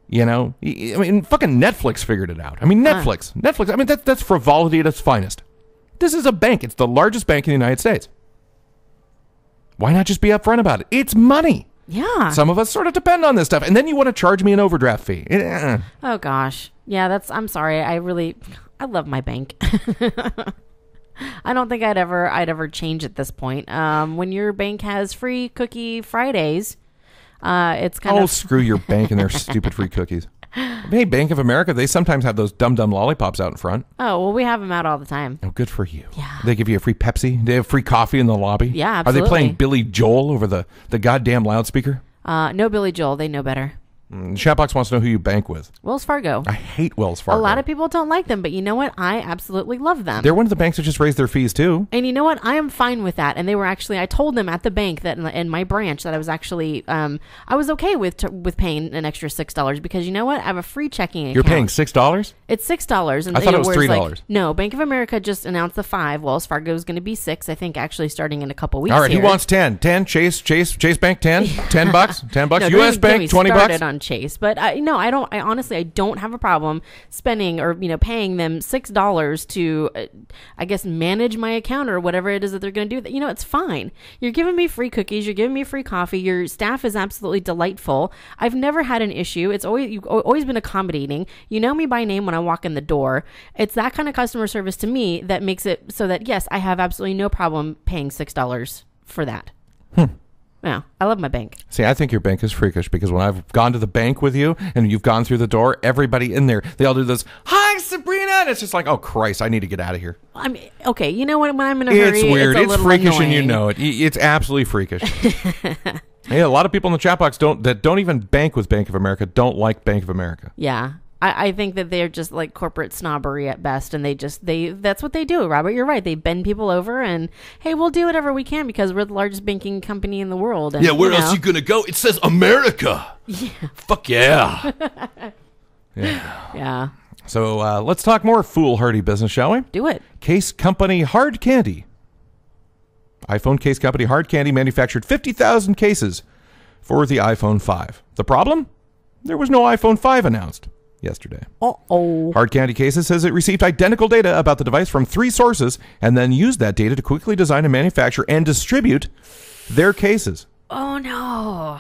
I mean, fucking Netflix figured it out. I mean, Netflix. I mean, that's frivolity at its finest. This is a bank. It's the largest bank in the United States. Why not just be upfront about it? It's money. Yeah. Some of us sort of depend on this stuff. And then you want to charge me an overdraft fee. Oh, gosh. Yeah, I'm sorry. I love my bank. I don't think I'd ever change at this point. When your bank has free cookie Fridays, it's kind of... Oh, screw your bank and their stupid free cookies. Hey, Bank of America, they sometimes have those dumb lollipops out in front. Oh, well, we have them out all the time. Oh, good for you. Yeah. They give you a free Pepsi? They have free coffee in the lobby? Yeah, absolutely. Are they playing Billy Joel over the goddamn loudspeaker? No Billy Joel. They know better. Chatbox wants to know who you bank with. Wells Fargo. I hate Wells Fargo. A lot of people don't like them, but you know what? I absolutely love them. They're one of the banks that just raised their fees, too. And you know what? I am fine with that. And they were actually, I told them at the bank that in my branch that I was actually, I was okay with paying an extra $6 because you know what? I have a free checking account. You're paying $6? It's $6. And I thought it was $3. Like, no, Bank of America just announced the $5. Wells Fargo is going to be $6. I think actually starting in a couple weeks. All right, here. he wants 10. 10, Chase Bank 10. $10? $10? No, U.S. Bank 20 bucks? On Chase, but no, I don't. I honestly, I don't have a problem spending or paying them $6 to, I guess, manage my account or whatever it is that they're going to do. It's fine. You're giving me free cookies. You're giving me free coffee. Your staff is absolutely delightful. I've never had an issue. You've always been accommodating. You know me by name when I walk in the door. It's that kind of customer service to me that makes it so that yes, I have absolutely no problem paying $6 for that. Yeah, I love my bank. See, I think your bank is freakish because when I've gone to the bank with you and you've gone through the door, everybody in there, they all do this, "Hi, Sabrina," and it's just like, oh, Christ, I need to get out of here. I mean, okay, you know what? When I'm in a hurry, it's weird. It's freakish, annoying. and you know it. It's absolutely freakish. Hey, a lot of people in the chat box that don't even bank with Bank of America don't like Bank of America. Yeah. I think that they're just like corporate snobbery at best, and that's what they do, Robert. You're right. They bend people over and, hey, we'll do whatever we can because we're the largest banking company in the world. And, where else are you going to go? It says America. Yeah. Fuck yeah. Yeah. So let's talk more foolhardy business, shall we? Do it. Case company Hard Candy. iPhone case company Hard Candy manufactured 50,000 cases for the iPhone 5. The problem? There was no iPhone 5 announced yesterday. Uh-oh. Hard Candy Cases says it received identical data about the device from 3 sources and then used that data to quickly design and manufacture and distribute their cases. Oh, no.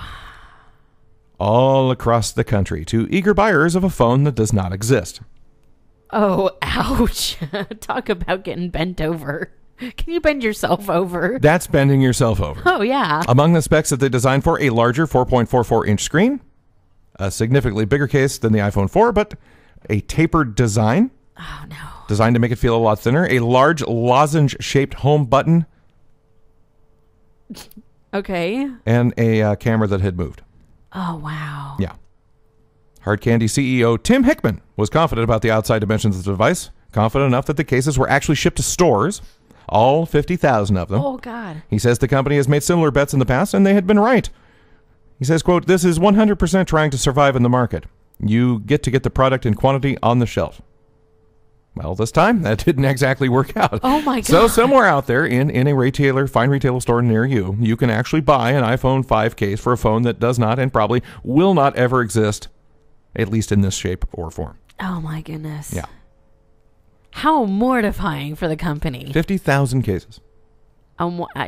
All across the country to eager buyers of a phone that does not exist. Oh, ouch. Talk about getting bent over. Can you bend yourself over? That's bending yourself over. Oh, yeah. Among the specs that they designed for, a larger 4.44-inch screen, a significantly bigger case than the iPhone 4, but a tapered design. Oh, no. Designed to make it feel a lot thinner. A large lozenge-shaped home button. Okay. And a camera that had moved. Oh, wow. Yeah. Hard Candy CEO Tim Hickman was confident about the outside dimensions of the device. Confident enough that the cases were actually shipped to stores. All 50,000 of them. Oh, God. He says the company has made similar bets in the past, and they had been right. He says, quote, "This is 100% trying to survive in the market. You get to get the product in quantity on the shelf." Well, this time, that didn't exactly work out. Oh, my God. So somewhere out there in a fine retailer store near you, you can actually buy an iPhone 5 case for a phone that does not and probably will not ever exist, at least in this shape or form. Oh, my goodness. Yeah. How mortifying for the company. 50,000 cases.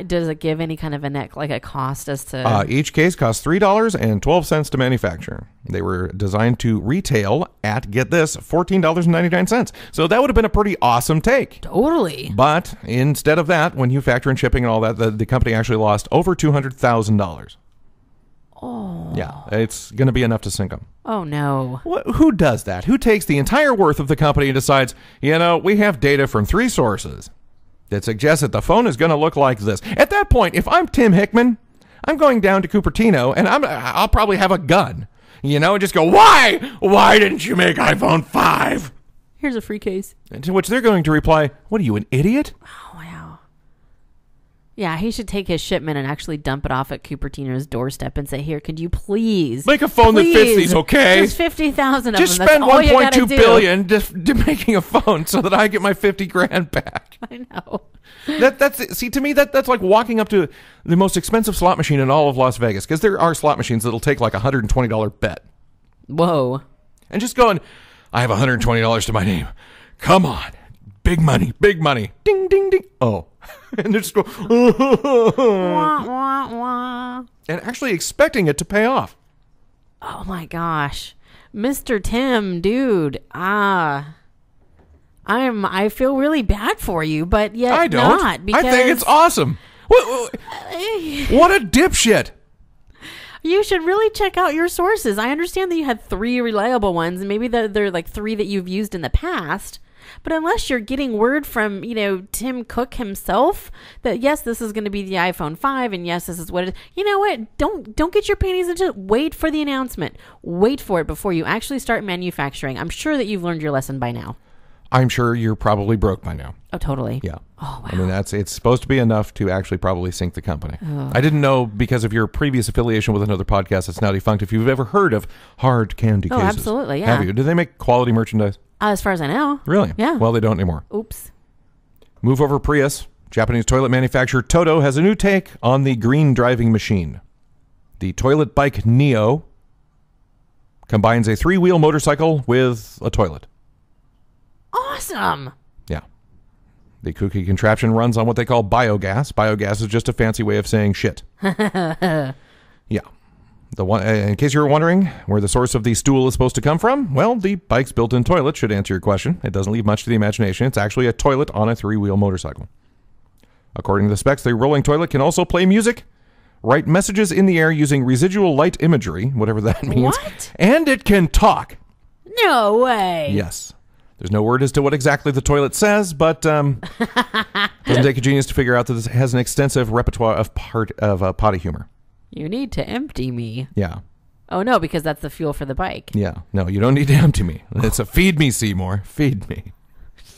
Does it give any kind of a cost as to... Each case costs $3.12 to manufacture. They were designed to retail at, get this, $14.99. So that would have been a pretty awesome take. Totally. But instead of that, when you factor in shipping and all that, the company actually lost over $200,000. Oh. Yeah, it's going to be enough to sink them. Oh, no. Who does that? Who takes the entire worth of the company and decides, we have data from 3 sources that suggests that the phone is going to look like this? At that point, if I'm Tim Hickman, I'm going down to Cupertino and I'll probably have a gun, and just go, why didn't you make iPhone 5? Here's a free case. And to which they're going to reply, what are you, an idiot? Oh, wow. Yeah, he should take his shipment and actually dump it off at Cupertino's doorstep and say, "Here, could you please make a phone that fits these, okay? Just 50,000 of them. Just spend $1.2 billion just making a phone so that I get my $50,000 back." I know. To me, that's like walking up to the most expensive slot machine in all of Las Vegas, because there are slot machines that'll take like $120 bet. Whoa. And just going, "I have $120 to my name. Come on. Big money, big money. Ding, ding, ding." Oh. And they're just going, wah, wah, wah. And actually expecting it to pay off. Oh my gosh. Mr. Tim, dude. I feel really bad for you, but yet I don't. Not, because I think it's awesome. What a dipshit. You should really check out your sources. I understand that you had 3 reliable ones, and maybe they're like 3 that you've used in the past. But unless you're getting word from, Tim Cook himself that, yes, this is going to be the iPhone 5, and yes, this is what it is. You know what? Don't get your panties into it. Wait for the announcement. Wait for it before you actually start manufacturing. I'm sure that you've learned your lesson by now. I'm sure you're probably broke by now. Oh, totally. Yeah. Oh, wow. I mean, it's supposed to be enough to actually probably sink the company. Oh. I didn't know, because of your previous affiliation with another podcast that's now defunct, if you've ever heard of Hard Candy Cases. Oh, absolutely, yeah. Have you? Do they make quality merchandise? As far as I know. Really? Yeah. Well, they don't anymore. Oops. Move over Prius. Japanese toilet manufacturer Toto has a new take on the green driving machine. The toilet bike Neo combines a 3-wheel motorcycle with a toilet. Awesome. Yeah. The kooky contraption runs on what they call biogas. Biogas is just a fancy way of saying shit. Yeah. The one, in case you were wondering where the source of the stool is supposed to come from, well, the bike's built-in toilet should answer your question. It doesn't leave much to the imagination. It's actually a toilet on a 3-wheel motorcycle. According to the specs, the rolling toilet can also play music, write messages in the air using residual light imagery, whatever that means. What? And it can talk. No way. Yes. There's no word as to what exactly the toilet says, but doesn't take a genius to figure out that this has an extensive repertoire of potty humor. You need to empty me. Yeah. Oh, no, because that's the fuel for the bike. Yeah. No, you don't need to empty me. It's a feed me, Seymour. Feed me.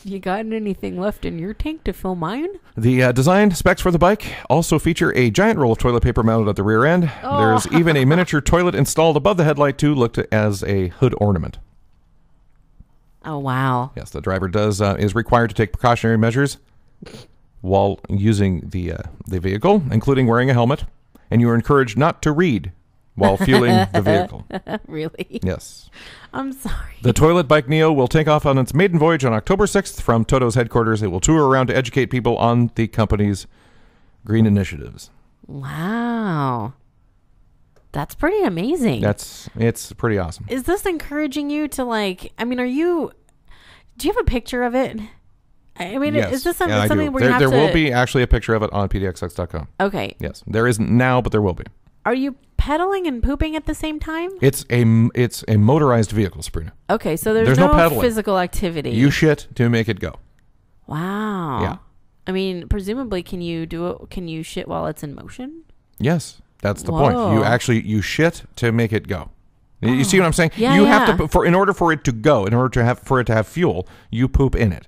You got anything left in your tank to fill mine? The design specs for the bike also feature a giant roll of toilet paper mounted at the rear end. Oh. There's even a miniature toilet installed above the headlight to look as a hood ornament. Oh, wow. Yes, the driver is required to take precautionary measures while using the vehicle, including wearing a helmet, and you are encouraged not to read while fueling the vehicle. Really? Yes. I'm sorry. The Toilet Bike Neo will take off on its maiden voyage on October 6th from Toto's headquarters. It will tour around to educate people on the company's green initiatives. Wow. That's pretty amazing. It's pretty awesome. Is this encouraging you to do you have a picture of it? I mean, Yes. is this something, Yeah, I do. where you have there to... will be actually a picture of it on pdxx.com. Okay. Yes. There isn't now, but there will be. Are you pedaling and pooping at the same time? It's a motorized vehicle, Sabrina. Okay, so there's no no pedaling. physical activity. You shit to make it go. Wow. Yeah. I mean, presumably, can you shit while it's in motion? Yes. That's the Whoa. point. You shit to make it go. You see what I'm saying? Yeah, you yeah. have to in order for it to go, for it to have fuel, you poop in it.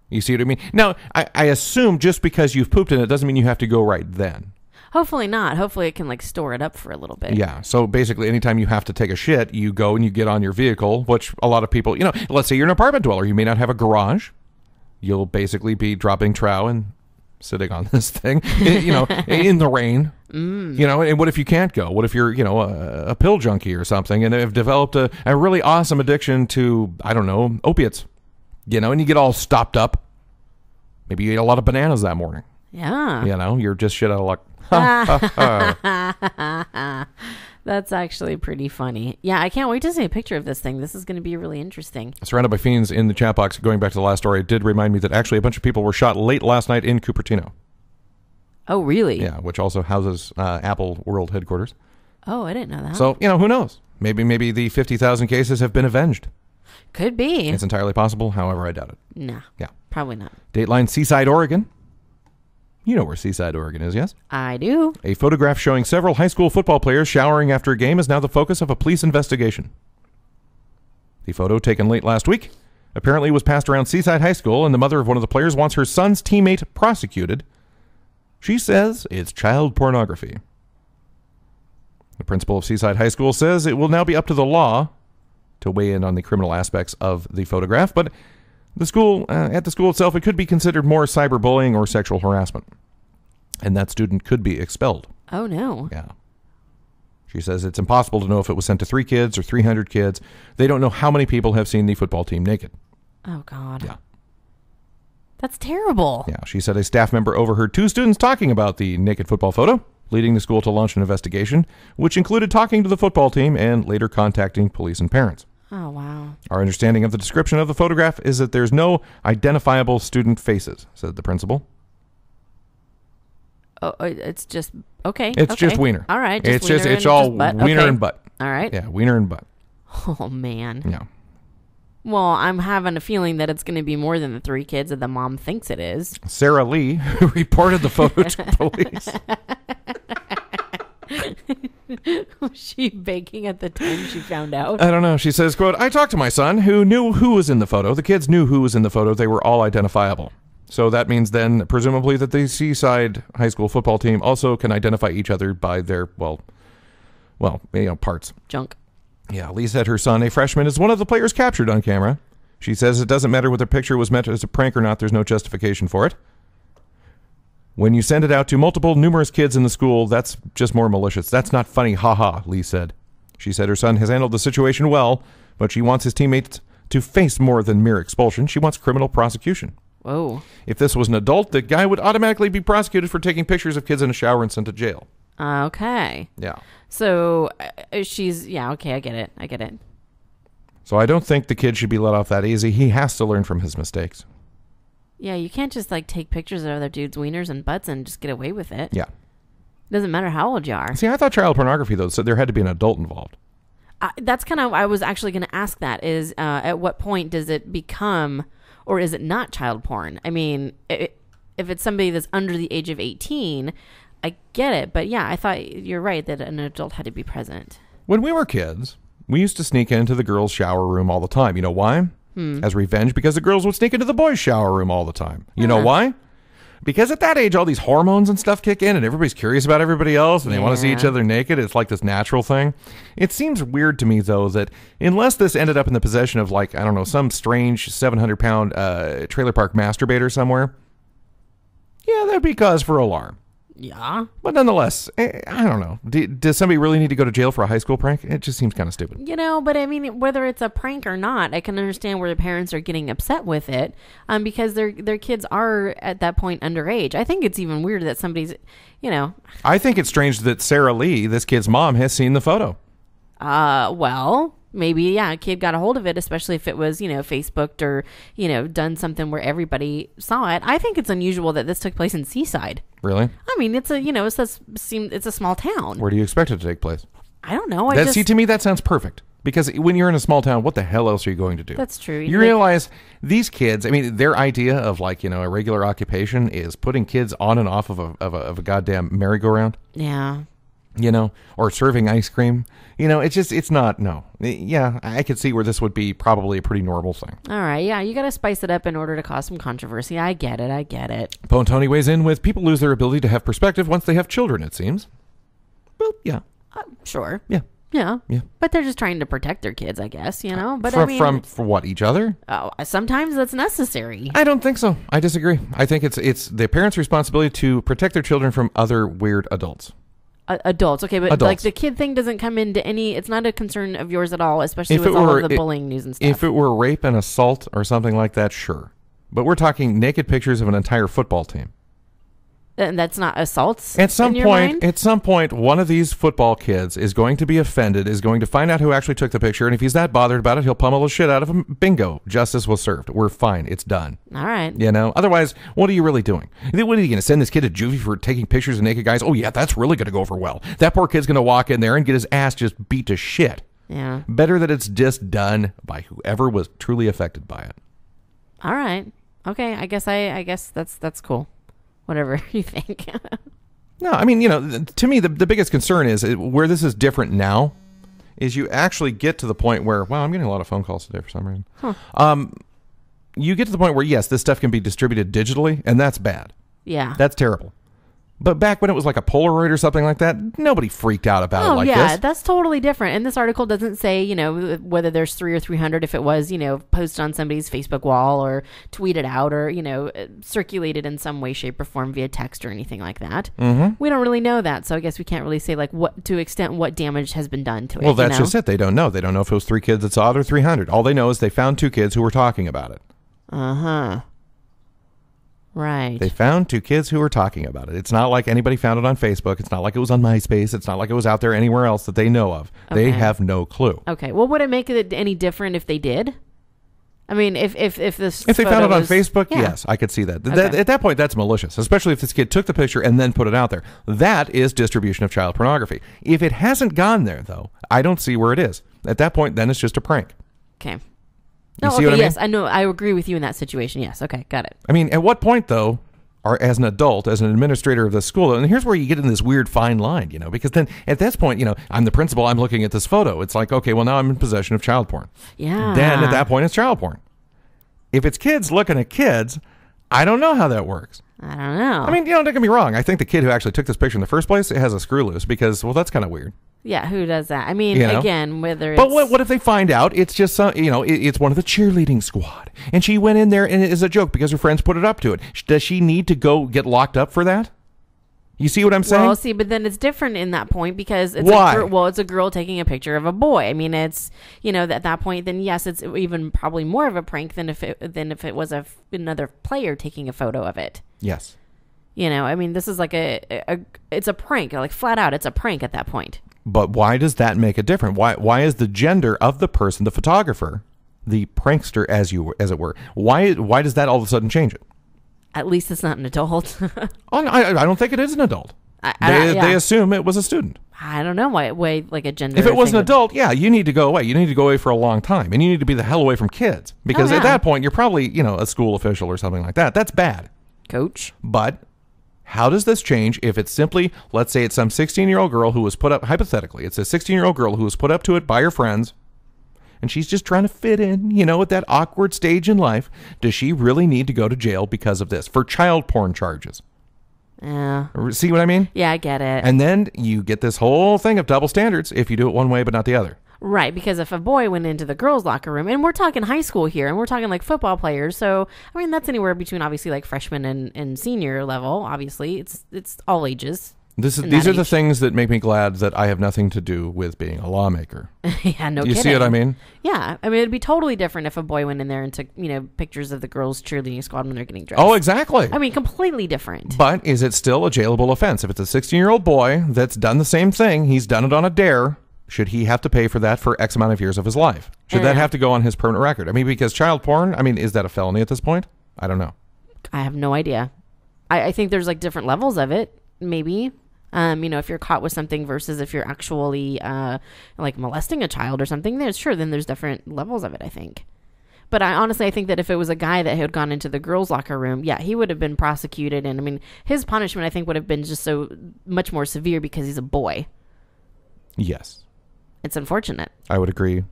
You see what I mean? Now, I assume just because you've pooped in it doesn't mean you have to go right then. Hopefully not. Hopefully it can store it up for a little bit. Yeah. So basically, anytime you have to take a shit, you go and you get on your vehicle, which a lot of people, let's say you're an apartment dweller, you may not have a garage. You'll basically be dropping trow and sitting on this thing, in the rain. And what if you can't go? What if you're, a pill junkie or something and have developed a really awesome addiction to, I don't know, opiates, and you get all stopped up. Maybe you ate a lot of bananas that morning. Yeah. You're just shit out of luck. That's actually pretty funny. Yeah, I can't wait to see a picture of this thing. This is going to be really interesting. Surrounded by fiends in the chat box. Going back to the last story, it did remind me that actually a bunch of people were shot late last night in Cupertino. Oh, really? Yeah, which also houses Apple World headquarters. Oh, I didn't know that. So, who knows? Maybe the 50,000 cases have been avenged. Could be. It's entirely possible. However, I doubt it. Nah. Yeah. Probably not. Dateline Seaside, Oregon. You know where Seaside, Oregon is, yes? I do. A photograph showing several high school football players showering after a game is now the focus of a police investigation. The photo, taken late last week, apparently was passed around Seaside High School, and the mother of one of the players wants her son's teammate prosecuted. She says it's child pornography. The principal of Seaside High School says it will now be up to the law to weigh in on the criminal aspects of the photograph, but at the school itself, it could be considered more cyberbullying or sexual harassment, and that student could be expelled. Oh, no. Yeah. She says it's impossible to know if it was sent to 3 kids or 300 kids. They don't know how many people have seen the football team naked. Oh, God. Yeah. That's terrible. Yeah. She said a staff member overheard 2 students talking about the naked football photo, leading the school to launch an investigation, which included talking to the football team and later contacting police and parents. Oh, wow. Our understanding of the description of the photograph is that there's no identifiable student faces, said the principal. Oh, it's just, okay. It's okay. just wiener. All right. It's all butt. wiener Okay. and butt. All right. Yeah, wiener and butt. Oh, man. Yeah. Well, I'm having a feeling that it's going to be more than the 3 kids that the mom thinks it is. Sarah Lee, who reported the photo to police. Was she baking at the time she found out? I don't know. She says, quote, I talked to my son who knew who was in the photo. The kids knew who was in the photo. They were all identifiable. So that means then, presumably, that the Seaside High School football team also can identify each other by their, parts. Junk. Yeah, Lee said her son, a freshman, is one of the players captured on camera. She says it doesn't matter whether the picture was meant as a prank or not. There's no justification for it. When you send it out to numerous kids in the school, that's just more malicious. That's not funny, haha, Lee said. She said her son has handled the situation well, but she wants his teammates to face more than mere expulsion. She wants criminal prosecution. Whoa. If this was an adult, the guy would automatically be prosecuted for taking pictures of kids in a shower and sent to jail. Okay. Yeah. So okay, I get it. So I don't think the kid should be let off that easy. He has to learn from his mistakes. Yeah, you can't just take pictures of other dudes' wieners and butts and just get away with it. Yeah. Doesn't matter how old you are. See, I thought child pornography, though, said there had to be an adult involved. That's kind of, I was actually going to ask that, is at what point does it become, or is it not child porn? I mean, if it's somebody that's under the age of 18, I get it. But yeah, I thought you're right that an adult had to be present. When we were kids, we used to sneak into the girls' shower room all the time. You know why? As revenge, because the girls would sneak into the boys' shower room all the time. You know why? Because at that age, all these hormones and stuff kick in, and everybody's curious about everybody else, and they want to see each other naked. It's like this natural thing. It seems weird to me, though, that unless this ended up in the possession of, like, I don't know, some strange 700-pound trailer park masturbator somewhere, yeah, that'd be cause for alarm. Yeah. But nonetheless, I don't know. Does somebody really need to go to jail for a high school prank? It just seems kind of stupid. You know, but I mean, whether it's a prank or not, I can understand where the parents are getting upset with it, because their kids are at that point underage. I think it's even weird that somebody's, you know. I think it's strange that Sarah Lee, this kid's mom, has seen the photo. Well, maybe, yeah, a kid got a hold of it, especially if it was, you know, Facebooked or, you know, done something where everybody saw it. I think it's unusual that this took place in Seaside. Really? I mean, it's a small town. Where do you expect it to take place? I don't know. See, to me, that sounds perfect. Because when you're in a small town, what the hell else are you going to do? That's true. You realize these kids, I mean, their idea of, like, you know, a regular occupation is putting kids on and off of a goddamn merry-go-round. Yeah. You know, or serving ice cream. You know, it's not, no. Yeah, I could see where this would be probably a pretty normal thing. All right, yeah, you got to spice it up in order to cause some controversy. I get it. Pone Tony weighs in with people lose their ability to have perspective once they have children, it seems. Well, yeah. Sure. Yeah. Yeah. Yeah. But they're just trying to protect their kids, I guess, you know? But for what, each other? Oh, sometimes that's necessary. I don't think so. I disagree. I think it's the parents' responsibility to protect their children from other weird adults. Adults, okay, but adults. Like the kid thing doesn't come into it's not a concern of yours at all, especially with all of the bullying news and stuff. If it were rape and assault or something like that, sure. But we're talking naked pictures of an entire football team. And that's not assaults. At some point, one of these football kids is going to be offended, is going to find out who actually took the picture, and if he's that bothered about it, he'll pummel the shit out of him. Bingo. Justice was served. We're fine. It's done. All right. You know? Otherwise, what are you really doing? What are you going to send this kid to juvie for taking pictures of naked guys? Oh, yeah, that's really going to go over well. That poor kid's going to walk in there and get his ass just beat to shit. Yeah. Better that it's just done by whoever was truly affected by it. All right. Okay. I guess that's cool. Whatever you think. No, I mean, you know, to me, the biggest concern is where this is different now is you actually get to the point where, wow, I'm getting a lot of phone calls today for some reason. Huh. You get to the point where, yes, this stuff can be distributed digitally, and that's bad. Yeah. That's terrible. But back when it was like a Polaroid or something like that, nobody freaked out about it like this. Oh, yeah, that's totally different. And this article doesn't say, you know, whether there's 300 or 300, if it was, you know, posted on somebody's Facebook wall or tweeted out or, you know, circulated in some way, shape, or form via text or anything like that. Mm-hmm. We don't really know that. So I guess we can't really say, like, what damage has been done to it. Well, that's just it. They don't know. They don't know if it was 3 kids that saw it or 300. All they know is they found 2 kids who were talking about it. Uh-huh. Right. They found 2 kids who were talking about it. It's not like anybody found it on Facebook. It's not like it was on MySpace. It's not like it was out there anywhere else that they know of. Okay. They have no clue. Okay. Well, would it make it any different if they did? I mean, if they found it on Facebook, yeah. Yes, I could see that. Okay. At that point, that's malicious, especially if this kid took the picture and then put it out there. That is distribution of child pornography. If it hasn't gone there, though, I don't see where it is. At that point, then it's just a prank. Okay. You see what I mean? Yes, I know. I agree with you in that situation. Yes. Okay. Got it. I mean, at what point, though, as an adult, as an administrator of the school, and here's where you get in this weird fine line, you know, because then at this point, you know, I'm the principal, I'm looking at this photo. It's like, okay, well, now I'm in possession of child porn. Yeah. Then at that point, it's child porn. If it's kids looking at kids, I don't know how that works. I don't know. I mean, you know, don't get me wrong. I think the kid who actually took this picture in the first place, it has a screw loose because, well, that's kind of weird. Yeah, who does that? I mean, you know? Again, whether it's... But what if they find out it's just some, you know, it's one of the cheerleading squad, and she went in there and it is a joke because her friends put it up to it. Does she need to go get locked up for that? You see what I'm saying? Well, see, but then it's different in that point because it's Why? It's a girl taking a picture of a boy. I mean, it's, you know, at that point, then yes, it's even probably more of a prank than if it was another player taking a photo of it. Yes. You know, I mean, this is like it's a prank, like flat out, it's a prank at that point. But why does that make a difference? Why is the gender of the person, the photographer, the prankster, as it were? Why does that all of a sudden change it? At least it's not an adult. Oh, no, I don't think it is an adult. They assume it was a student. I don't know why like a gender. If it was an adult, yeah, you need to go away. You need to go away for a long time, and you need to be the hell away from kids because at that point you're probably, you know, a school official or something like that. That's bad. Coach. But How does this change if it's simply, let's say it's some 16-year-old girl who was put up, hypothetically, it's a 16-year-old girl who was put up to it by her friends, and she's just trying to fit in, at that awkward stage in life. Does she really need to go to jail because of this? For child porn charges. Yeah. See what I mean? Yeah, I get it. And then you get this whole thing of double standards if you do it one way but not the other. Right, because if a boy went into the girls' locker room, and we're talking high school here, and we're talking like football players, so I mean that's anywhere between obviously like freshman and senior level. Obviously, it's all ages. These are the things that make me glad that I have nothing to do with being a lawmaker. Yeah, no kidding. You see what I mean? Yeah, I mean it'd be totally different if a boy went in there and took pictures of the girls' cheerleading squad when they're getting dressed. Oh, exactly. I mean, completely different. But is it still a jailable offense? If it's a 16-year-old boy that's done the same thing, he's done it on a dare. Should he have to pay for that for X amount of years of his life? Should that have to go on his permanent record? I mean, because child porn, is that a felony at this point? I don't know. I have no idea. I think there's like different levels of it, maybe. If you're caught with something versus if you're actually like molesting a child or something, then there's different levels of it, I think. But I think that if it was a guy that had gone into the girls' locker room, yeah, he would have been prosecuted. And his punishment, I think, would have been just so much more severe because he's a boy. Yes. It's unfortunate. I would agree.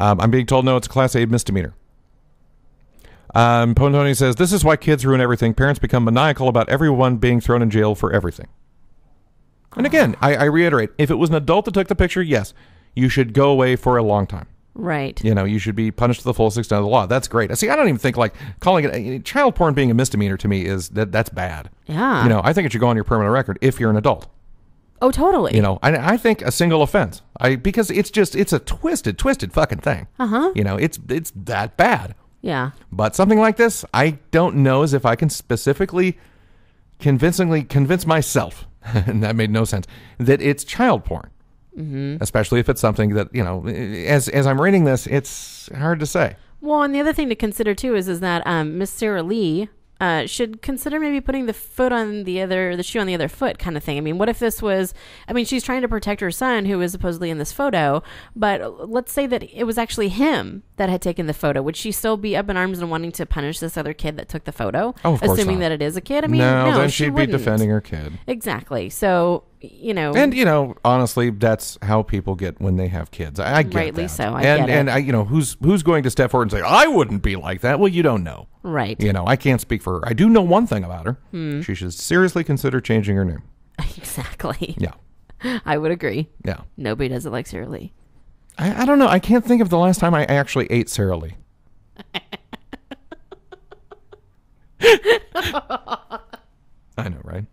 I'm being told no, it's a Class A misdemeanor. Pontoni says, this is why kids ruin everything. Parents become maniacal about everyone being thrown in jail for everything. And again, I reiterate, if it was an adult that took the picture, yes, you should go away for a long time. Right. You should be punished to the fullest extent of the law. That's great. See, I don't even think like calling it child porn being a misdemeanor to me is that's bad. Yeah. I think it should go on your permanent record if you're an adult. Oh, totally. I think a single offense. Because it's a twisted fucking thing. Uh-huh. It's that bad. Yeah. But something like this, I don't know as if I can specifically, convincingly convince myself, and that made no sense, that it's child porn. Mm-hmm. Especially if it's something that, as I'm reading this, it's hard to say. Well, and the other thing to consider too is that Miss Sarah Lee should consider maybe putting the shoe on the other foot kind of thing. What if this was, she's trying to protect her son who is supposedly in this photo, but let's say that it was actually him that had taken the photo. Would she still be up in arms and wanting to punish this other kid that took the photo? Oh, of course assuming not. that it is a kid? No, then she she'd wouldn't. be defending her kid. Exactly. So, And, honestly, that's how people get when they have kids. I get rightly that. so. I get it. And, who's going to step forward and say, I wouldn't be like that? Well, you don't know. Right. I can't speak for her. I do know one thing about her. She should seriously consider changing her name. Exactly. Yeah. I would agree. Yeah. Nobody does it like Sarah Lee. I don't know. I can't think of the last time I actually ate Sarah Lee. I know, right?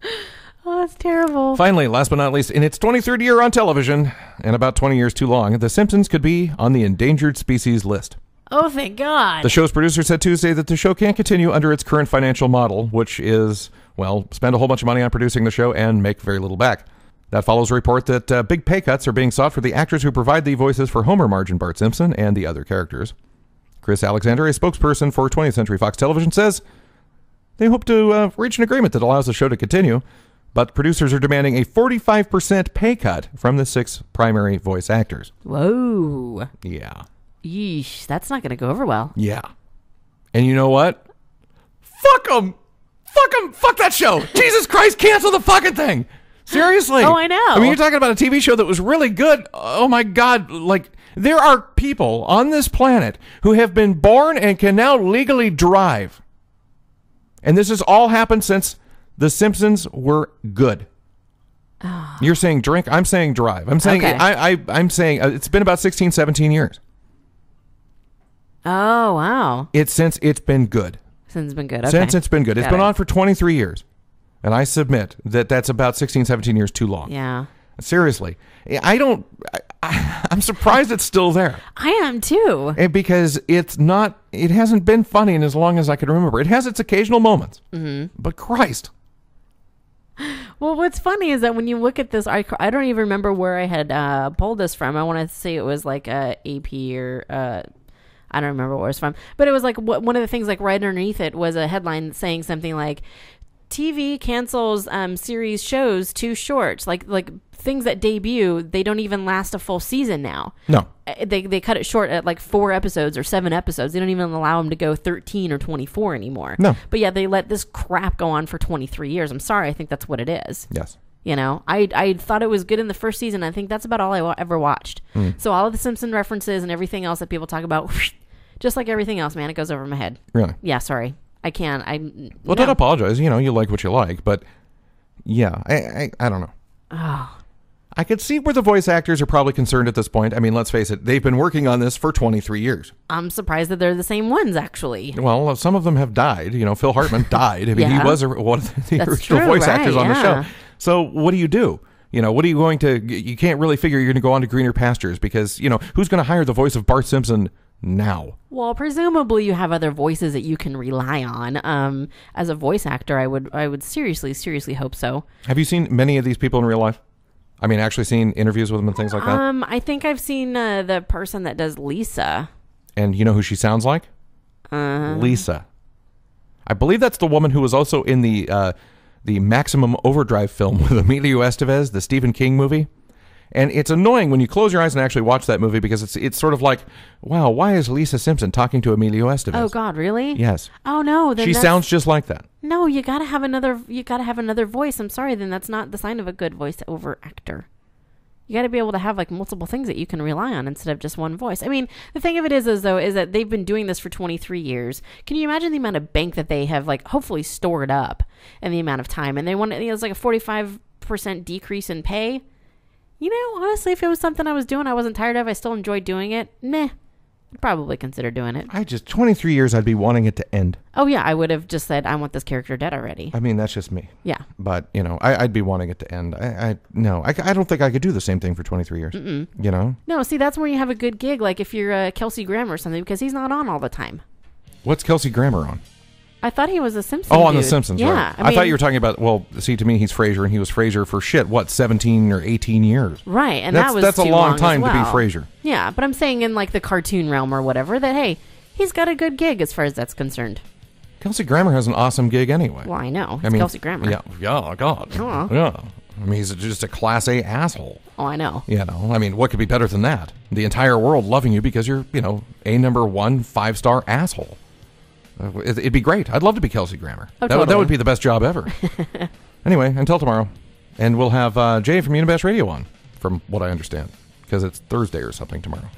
Oh, that's terrible. Finally, last but not least, in its 23rd year on television, and about 20 years too long, The Simpsons could be on the endangered species list. Oh, thank God. The show's producer said Tuesday that the show can't continue under its current financial model, which is, spend a whole bunch of money on producing the show and make very little back. That follows a report that big pay cuts are being sought for the actors who provide the voices for Homer, Marge, and Bart Simpson and the other characters. Chris Alexander, a spokesperson for 20th Century Fox Television, says they hope to reach an agreement that allows the show to continue, but producers are demanding a 45% pay cut from the 6 primary voice actors. Whoa. Yeah. Yeesh, that's not going to go over well. Yeah. And you know what? Fuck them! Fuck them! Fuck that show! Jesus Christ, cancel the fucking thing! Seriously. Oh, I know. You're talking about a TV show that was really good. Oh my God. There are people on this planet who have been born and can now legally drive. And this has all happened since The Simpsons were good. Oh. You're saying drink. I'm saying drive. I'm saying, okay. I'm saying it's been about 16, 17 years. Oh, wow. Since it's been good. Since it's been good. Okay. Since it's been good. It's been on for 23 years. And I submit that that's about 16, 17 years too long. Yeah. Seriously. I'm surprised it's still there. I am too. Because it hasn't been funny in as long as I can remember. It has its occasional moments. Mm-hmm. But Christ. Well, what's funny is that when you look at this, I don't even remember where I had pulled this from. I want to say it was like AP or I don't remember where it was from. But it was like one of the things like right underneath it was a headline saying something like, TV cancels series shows too short. Like things that debut, they don't even last a full season now. No. They cut it short at like 4 episodes or 7 episodes. They don't even allow them to go 13 or 24 anymore. No. But yeah, they let this crap go on for 23 years. I'm sorry. I think that's what it is. Yes. You know, I thought it was good in the first season. I think that's about all I ever watched. So all of the Simpson references and everything else that people talk about, just like everything else, man, it goes over my head. Really? Yeah, sorry. I can't. Well, don't apologize. You know, you like what you like. But, yeah, I don't know. Oh. I could see where the voice actors are probably concerned at this point. I mean, let's face it. They've been working on this for 23 years. I'm surprised that they're the same ones, actually. Well, some of them have died. You know, Phil Hartman died. I mean, he was one of the original voice actors on the show. So what do you do? You know, what are you going to... You can't really figure you're going to go on to greener pastures because, you know, who's going to hire the voice of Bart Simpson now? Well, presumably you have other voices that you can rely on. As a voice actor, I would seriously hope so. Have you seen many of these people in real life? I mean, actually seen interviews with them and things like that? I think I've seen the person that does Lisa. And you know who she sounds like? Lisa. I believe that's the woman who was also in the Maximum Overdrive film with Emilio Estevez, the Stephen King movie. And it's annoying when you close your eyes and actually watch that movie because it's sort of like, wow, why is Lisa Simpson talking to Emilio Estevez? Oh God, really? Yes. Oh no, then she sounds just like that. No, you gotta have another voice. I'm sorry, then that's not the sign of a good voiceover actor. You gotta be able to have like multiple things that you can rely on instead of just one voice. I mean, the thing of it is that they've been doing this for 23 years. Can you imagine the amount of bank that they have like hopefully stored up and the amount of time? And they want it's like a 45% decrease in pay. You know, honestly, if it was something I was doing, I wasn't tired of, I still enjoyed doing it, I'd probably consider doing it. 23 years, I'd be wanting it to end. Oh, yeah, I would have just said, I want this character dead already. I mean, that's just me. Yeah. But, you know, I'd be wanting it to end. I don't think I could do the same thing for 23 years. You know? No, see, that's where you have a good gig, like if you're Kelsey Grammer or something, because he's not on all the time. What's Kelsey Grammer on? I thought he was a Simpsons. Oh, on dude. The Simpsons, yeah, right. I thought you were talking about, well, see, to me, he's Frasier, and he was Frasier for 17 or 18 years. Right, and that's a long time to be Frasier. Yeah, but I'm saying in like the cartoon realm or whatever, that, hey, he's got a good gig as far as that's concerned. Kelsey Grammer has an awesome gig anyway. Well, I know. It's Kelsey Grammer. Yeah, God. Yeah. I mean, he's just a Class A asshole. Oh, I know. You know, I mean, what could be better than that? The entire world loving you because you're, you know, a number 1 5-star asshole. It'd be great. I'd love to be Kelsey Grammer. Oh, totally. That would be the best job ever. Anyway, until tomorrow. And we'll have Jay from Unibash Radio on, from what I understand, because it's Thursday or something tomorrow.